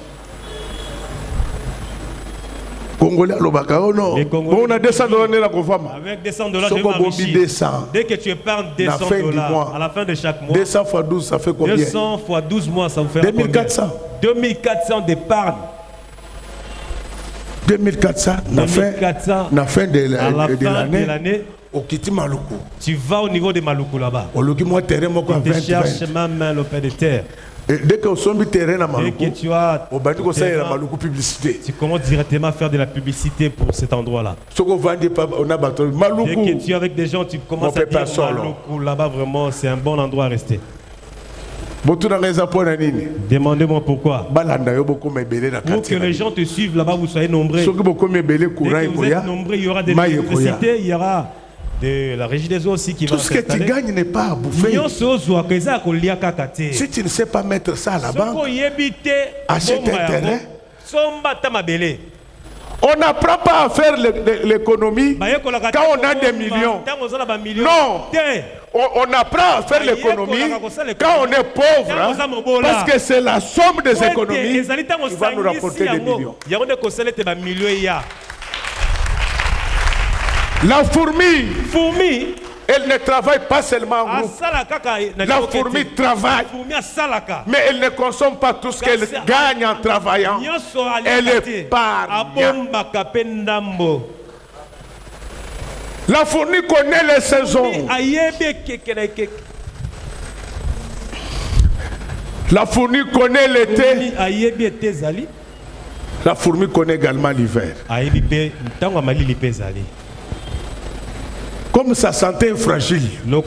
Congolais alobaka non. On a $200 na kofama. Avec $200 je vais m'enrichir. Dès que tu épargnes $200 à la fin de chaque mois. 200 x 12 ça fait combien? 200 x 12 mois ça vous fait 2400. 2400 d'épargne. 2400 na fin de l'année. Tu vas au niveau de Maluku là-bas. Tu cherches même le pain de terre. Et dès que tu as publicité. Tu commences directement à faire de la publicité pour cet endroit-là. Dès que tu es avec des gens, tu commences à dire Maluku, là-bas vraiment c'est un bon endroit à rester. Demandez-moi pourquoi. Pour que les gens te suivent là-bas, vous soyez nombreux. Dès que vous êtes nombreux, il y aura de l'électricité, il y aura de la régie des eaux aussi qui va s'installer. Tout ce que tu gagnes n'est pas à bouffer. Si tu ne sais pas mettre ça à la banque, achète un terrain. On n'apprend pas à faire l'économie quand on a des millions. Non. On apprend à faire l'économie quand on est pauvre. Hein, parce que c'est la somme des économies qui va nous rapporter des millions. La fourmi, elle ne travaille pas seulement en groupe. La fourmi travaille, mais elle ne consomme pas tout ce qu'elle gagne en travaillant. Elle épargne. La fourmi connaît les saisons. La fourmi connaît l'été. La fourmi connaît également l'hiver. Comme sa santé est fragile, la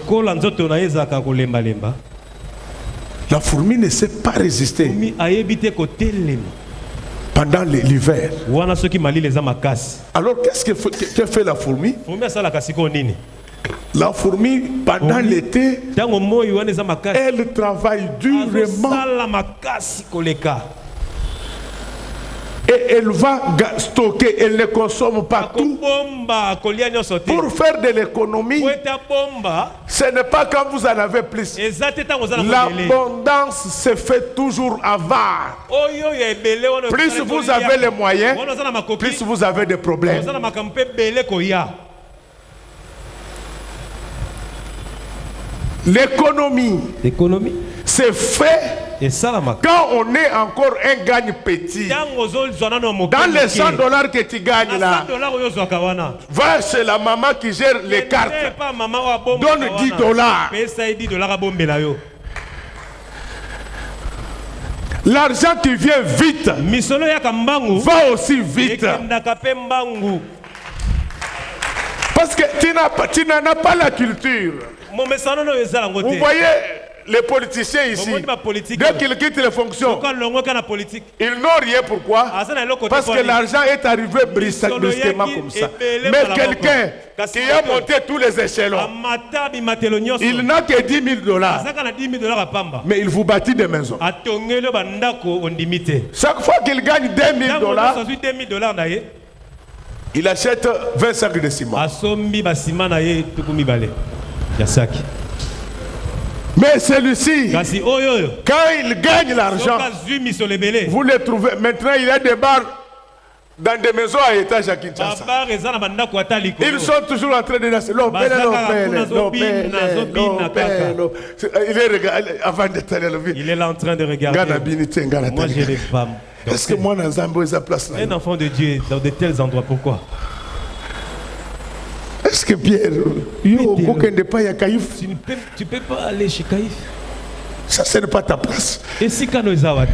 fourmi ne sait pas résister pendant l'hiver. Alors qu'est-ce que fait la fourmi? La fourmi, pendant l'été, elle travaille durement. Et elle va stocker, elle ne consomme pas tout. Pour faire de l'économie, ce n'est pas quand vous en avez plus. L'abondance se fait toujours avare. Plus vous avez les moyens, plus vous avez des problèmes. L'économie, c'est fait quand on est encore un gagne petit. Dans les $100 que tu gagnes là, va chez la maman qui gère les cartes, donne $10. L'argent qui vient vite va aussi vite. Parce que tu n'en as pas la culture. Vous voyez les politiciens ici, dès qu'ils quittent les fonctions, ils n'ont rien. Pourquoi? Parce que l'argent est arrivé brusquement comme ça. Mais quelqu'un qui a monté tous les échelons, il n'a que $10,000. Mais il vous bâtit des maisons. Chaque fois qu'il gagne $2,000, il achète 20 sacs de ciment. Mais celui-ci, quand il gagne l'argent, vous le trouvez. Maintenant, il y a des bars dans des maisons à étage à Kinshasa. Ils sont toujours en train de danser. Il est là en train de regarder. Moi, j'ai les femmes. Est-ce que moi, dans Zambie, il y a place là? Un enfant de Dieu dans de tels endroits, pourquoi? Est-ce que Pierre, tu peux pas aller chez Caïf? Ça, ce n'est pas ta place. Et si Kanozawa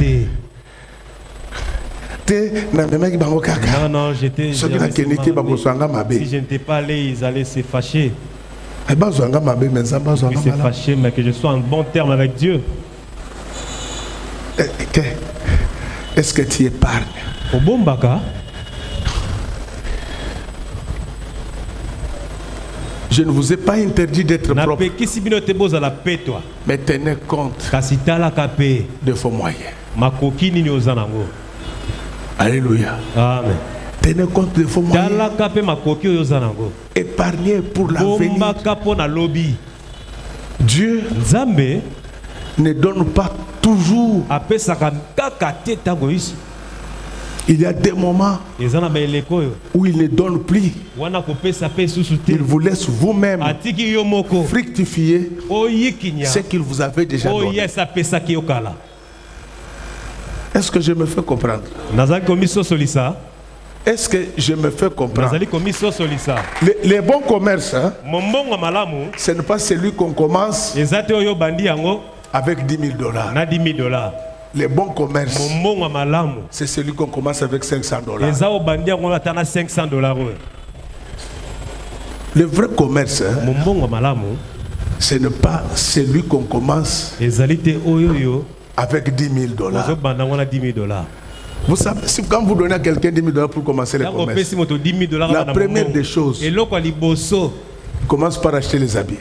non, j'étais. Si je n'étais pas allé, ils allaient se fâcher. Ils se fâchaient, mais que je sois en bon terme avec Dieu. Est-ce que tu épargnes? Au Bombaka. Je ne vous ai pas interdit d'être propre. Mais tenez compte de vos moyens. Alléluia. Amen. Tenez compte de vos moyens. Épargnez pour l'avenir. Dieu ne donne pas toujours. Il y a des moments où il ne donne plus. Il vous laisse vous-même fructifier ce qu'il vous avait déjà donné. Est-ce que je me fais comprendre? Est-ce que je me fais comprendre? Les bons commerces, hein, ce n'est pas celui qu'on commence avec 10 000 $. Na 10 000 $. Les bons commerces, c'est celui qu'on commence avec 500 $. Le vrai commerce, ce n'est pas celui qu'on commence avec 10 000 $. Vous savez, quand vous donnez à quelqu'un 10 000 $ pour commencer le commerce, la première des choses, il commence par acheter les habits.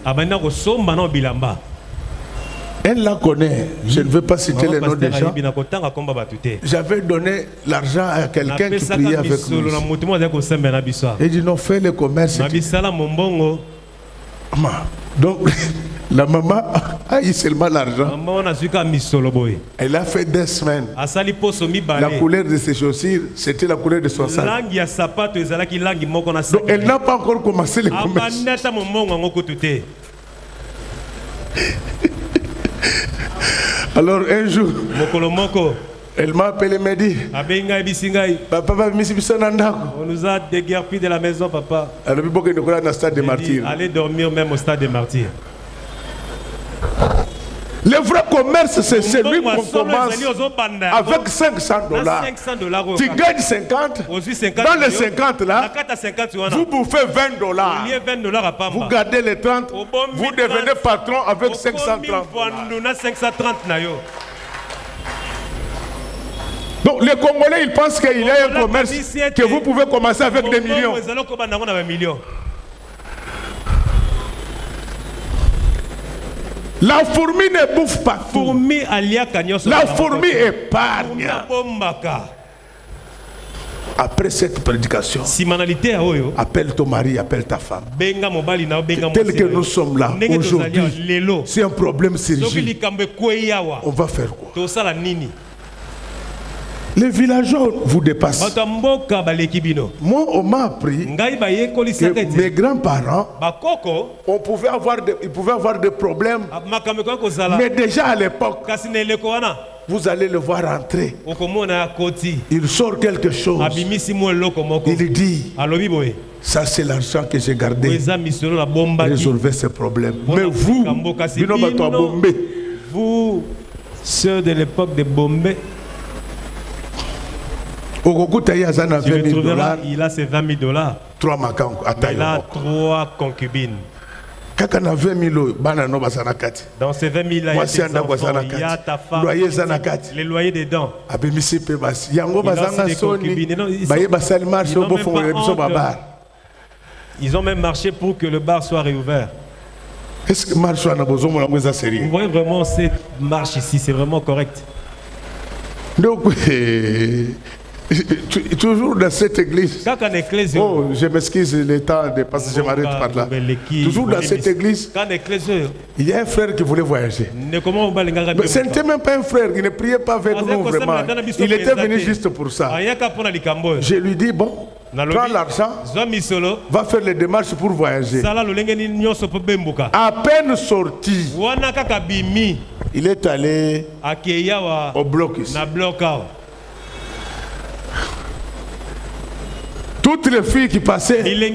Elle la connaît, je ne veux pas citer les noms des gens. J'avais donné l'argent à quelqu'un qui priait avec nous. Il dit non, fais le commerce. Donc, la maman a eu seulement l'argent. Elle a fait 2 semaines. La couleur de ses chaussures, c'était la couleur de son sac. Donc, elle n'a pas encore commencé le commerce. Alors un jour, elle m'a appelé et m'a dit, papa, on nous a déguerpis de la maison, papa. Allez dormir même au stade des martyrs. Le vrai commerce, c'est celui qu'on commence avec 500 $. Tu gagnes 50. Dans les 50 là, vous bouffez 20 $. Vous gardez les 30. Vous devenez patron avec 530 $. Donc les Congolais, ils pensent qu'il y a un commerce que vous pouvez commencer avec des millions. La fourmi ne bouffe pas tout. La fourmi épargne. Après cette prédication, appelle ton mari, appelle ta femme. Tel que nous sommes là aujourd'hui, c'est un problème sérieux. On va faire quoi? Les villageoeurs vous dépassent. Moi, on m'a appris que mes grands-parents, ils pouvaient avoir des problèmes. Mais déjà à l'époque, vous allez le voir entrer. Il sort quelque chose. Il dit, ça c'est l'argent que j'ai gardé. Résolvez ces problèmes. Mais vous, ceux de l'époque de Bombay, il a ses 20 000 $. Il a 3 concubines. Dans ces 20 000 $, il y a ta femme, les loyers des dents. Ils ont même marché pour que le bar soit réouvert. Est-ce que vous voyez vraiment cette marche ici, c'est vraiment correct. Donc, toujours dans cette église. Oh, je m'excuse le temps de passer, je m'arrête par là. Toujours dans cette église, il y a un frère qui voulait voyager. Mais ce n'était même pas un frère, il ne priait pas avec nous vraiment. Il était venu juste pour ça. Je lui dis, bon, prends l'argent, va faire les démarches pour voyager. À peine sorti, il est allé au bloc ici. Toutes les filles qui passaient, petit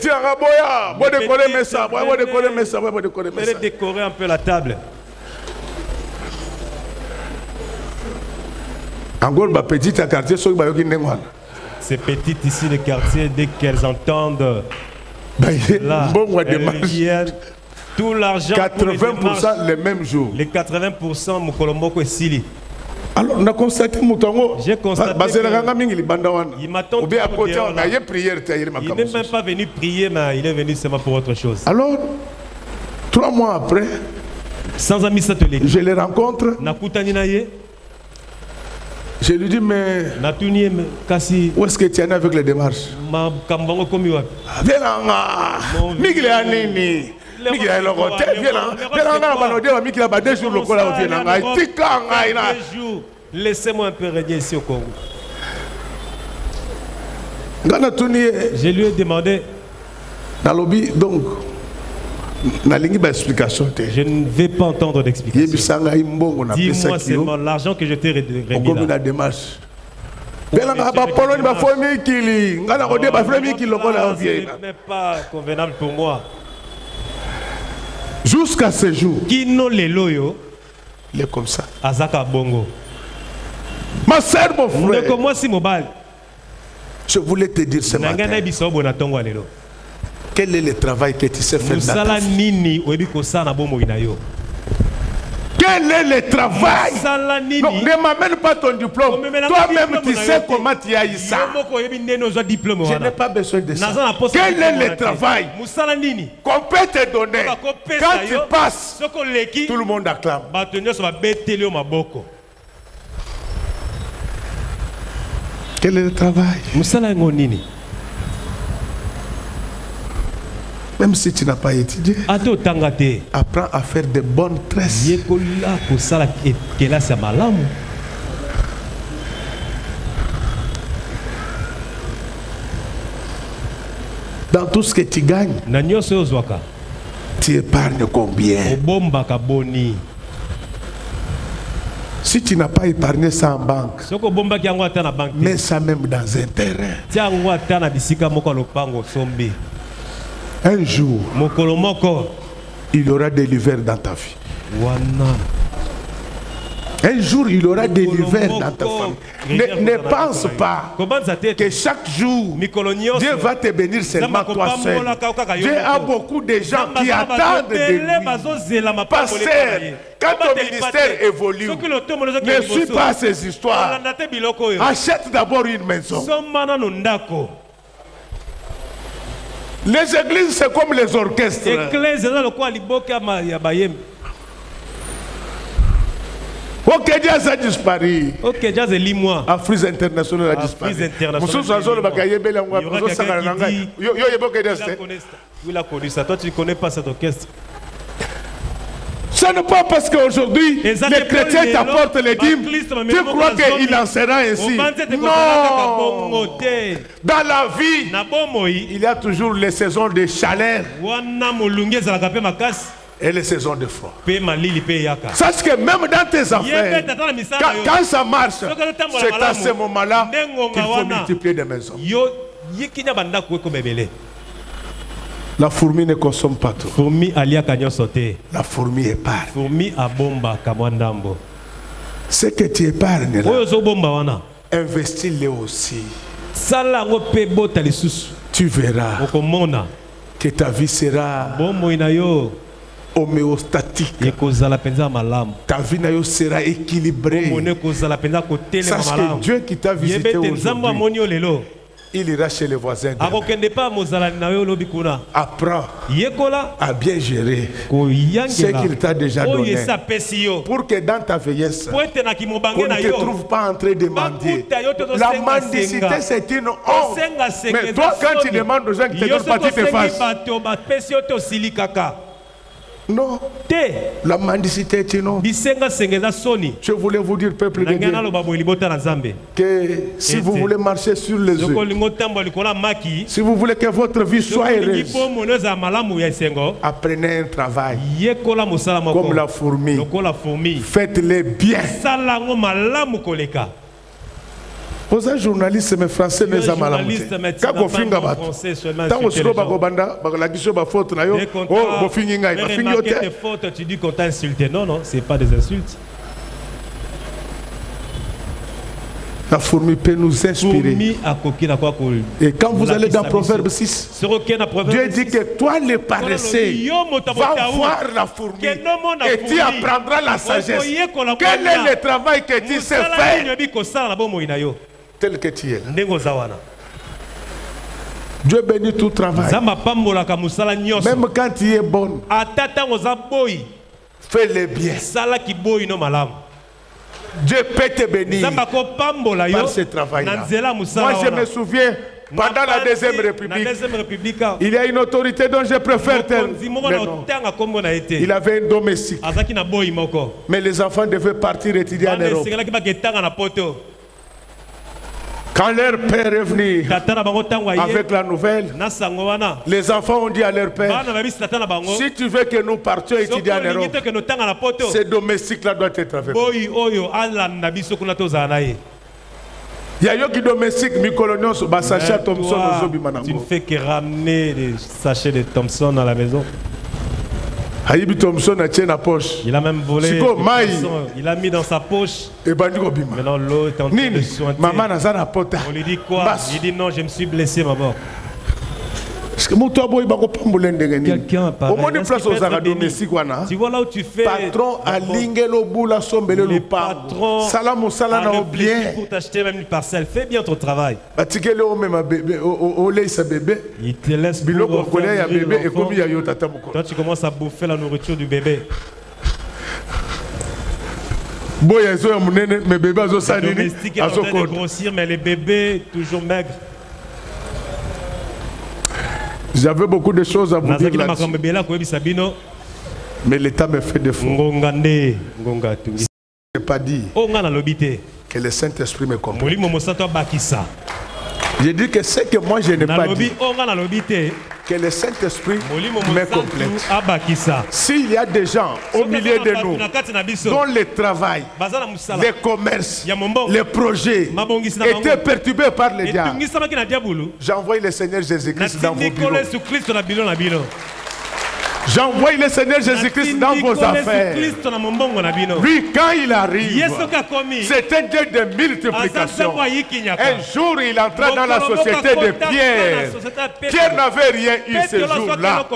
Araboya, moi décorer mes ça, moi décorer mes ça, moi décorer mes ça. Décorer un peu la table. Encore petit quartier, ces petites ici de quartier, dès qu'elles entendent là, tout l'argent, 80% les mêmes jours. Les 80% Mukolomboko et Sili. Alors, on a constaté j'ai constaté qu'il n'est même pas venu prier, mais il est venu seulement pour autre chose. Alors, 3 mois après, sans amis satellite, je les rencontre. Je lui dis, mais où est-ce que tu en es avec les démarches? Laissez-moi un peu régner ici au Congo. Je lui ai demandé. Donc, je ne vais pas entendre d'explication. Dis-moi seulement l'argent que je t'ai remis là. Ce n'est pas convenable pour moi. Jour Jusqu'à ce jour. Kino leloyo. Il est comme ça. Azaka bongo. Ma sœur, mon frère. Je voulais te dire ce matin. Quel est le travail que tu sais faire dans ta vie? Quel est le travail? Non, ne m'amène pas ton diplôme. Toi-même, tu sais comment tu as eu ça. Je n'ai pas besoin de ça. Quel est le travail qu'on peut te donner? Quand tu passes, tout le monde acclame. Quel est le travail? Même si tu n'as pas étudié, apprends à faire de bonnes tresses. Dans tout ce que tu gagnes, tu épargnes combien? Si tu n'as pas épargné ça en banque, mets ça même dans un terrain. Un jour, il y aura des livres dans ta vie. Un jour, il y aura des livres dans ta famille. Ne pense pas que chaque jour, Dieu va te bénir seulement toi seul. Dieu a beaucoup de gens qui attendent de lui. Pasteur, quand ton ministère évolue, ne suis pas ces histoires. Achète d'abord une maison. Les églises, c'est comme les orchestres. Ok, jazz a disparu. Ok, jazz est limoi. Afrique internationale a disparu. Il a connu ça. Toi, tu ne connais pas cet orchestre. Ce n'est pas parce qu'aujourd'hui, les chrétiens t'apportent les dîmes, tu crois qu'il en sera ainsi. Non. Dans la vie, il y a toujours les saisons de chaleur et les saisons de froid. Sache que même dans tes affaires, quand ça marche, c'est à ce moment-là qu'il faut multiplier des maisons. La fourmi ne consomme pas tout. La fourmi épargne. Ce que tu épargnes là, investis-le aussi. Tu verras que ta vie sera homéostatique. Ta vie sera équilibrée. Sache que Dieu qui t'a visité aujourd'hui, il ira chez les voisins. Apprends à bien gérer ce qu'il t'a déjà donné. Pour que dans ta vieillesse, on ne te trouve pas en train de mendier. La mendicité, c'est une honte. Mais toi, quand tu demandes aux gens qui te donnent pas, tu te fasses. Non. La mendicité est une honte. Je voulais vous dire, peuple de Dieu, que si vous voulez marcher sur les œufs, si vous voulez que votre vie soit heureuse, apprenez un travail comme la fourmi. Faites-le bien. Vous êtes journaliste, mais français, mais à malamouté. Quand vous finissez à battre, tant que vous tes fautes, tu dis qu'on t'a insulté. Non, non, ce n'est pas des insultes. La fourmi peut nous inspirer. Et quand vous allez dans Proverbe 6, Dieu dit que toi, le paresseux, va voir la fourmi et tu apprendras la sagesse. Quel est le travail que tu sais faire tel que tu es? Dieu bénit tout travail. Même quand tu es bonne, fais-le bien. Dieu peut te bénir par ce travail-là. Moi, je me souviens, pendant la Deuxième République, il y a une autorité dont je préfère taire. Il avait un domestique. Mais les enfants devaient partir étudier en Europe. Quand leur père est venu avec la nouvelle, les enfants ont dit à leur père, si tu veux que nous partions étudier en Europe, ce domestique-là doit être avec nous. Il y a qui domestique, tu ne fais que ramener des sachets de Thompson à la maison. Il a même volé. Il a mis dans sa poche. Maintenant l'eau est en train de sointer. On lui dit quoi? Il dit non, je me suis blessé, maman. Quelqu'un tu vois là où tu fais patron a lingelo boula sombele le patron bien pour t'acheter même une parcelle. Fais bien ton travail. Il te laisse pour faire bébé. Toi tu commences à bouffer la nourriture du bébé. Mes bébés les domestiques sont en train de grossir, mais les bébés toujours maigres. J'avais beaucoup de choses à vous dire là-dessus. Mais l'État me fait défaut. Je n'ai pas dit que le Saint-Esprit me comprend. J'ai dit que ce que moi je n'ai pas dit, que le Saint-Esprit me complète. S'il y a des gens au milieu de nous dont le travail, les commerces, les projets étaient perturbés par le diable, j'envoie le Seigneur Jésus-Christ dans vos bureaux. J'envoie le Seigneur Jésus-Christ dans vos affaires. Lui, quand il arrive, c'est un Dieu de multiplication. Un jour, il entra dans la société de Pierre. Pierre n'avait rien eu ce jour-là.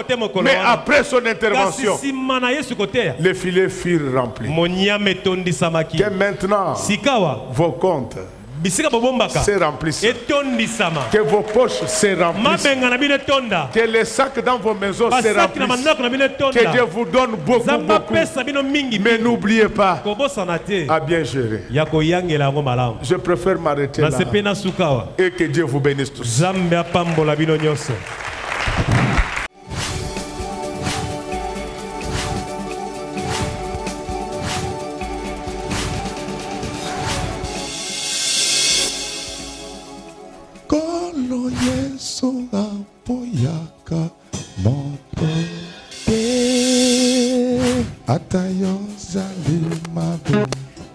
Mais après son intervention, les filets furent remplis. Que maintenant, vos comptes se remplissent. Que vos poches se remplissent. Que les sacs dans vos maisons se remplissent. Que Dieu vous donne beaucoup. Mais n'oubliez pas à bien gérer. Je préfère m'arrêter là. Et que Dieu vous bénisse tous. Apoyaka moto te atayo zalimabe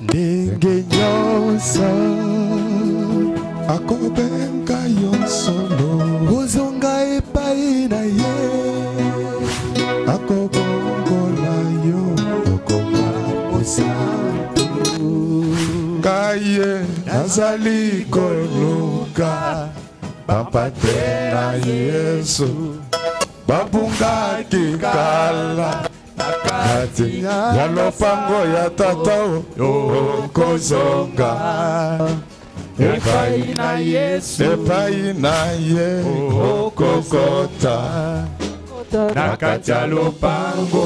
ndenge nyonso akobenga yo solo ozonga epai na ye akobongola yo okoma mosantu kaye nazali koluka Papate na Yesu babunga kikala nakati ya lopango ya tata okozonga epai na Yesu okokota nakati ya lopango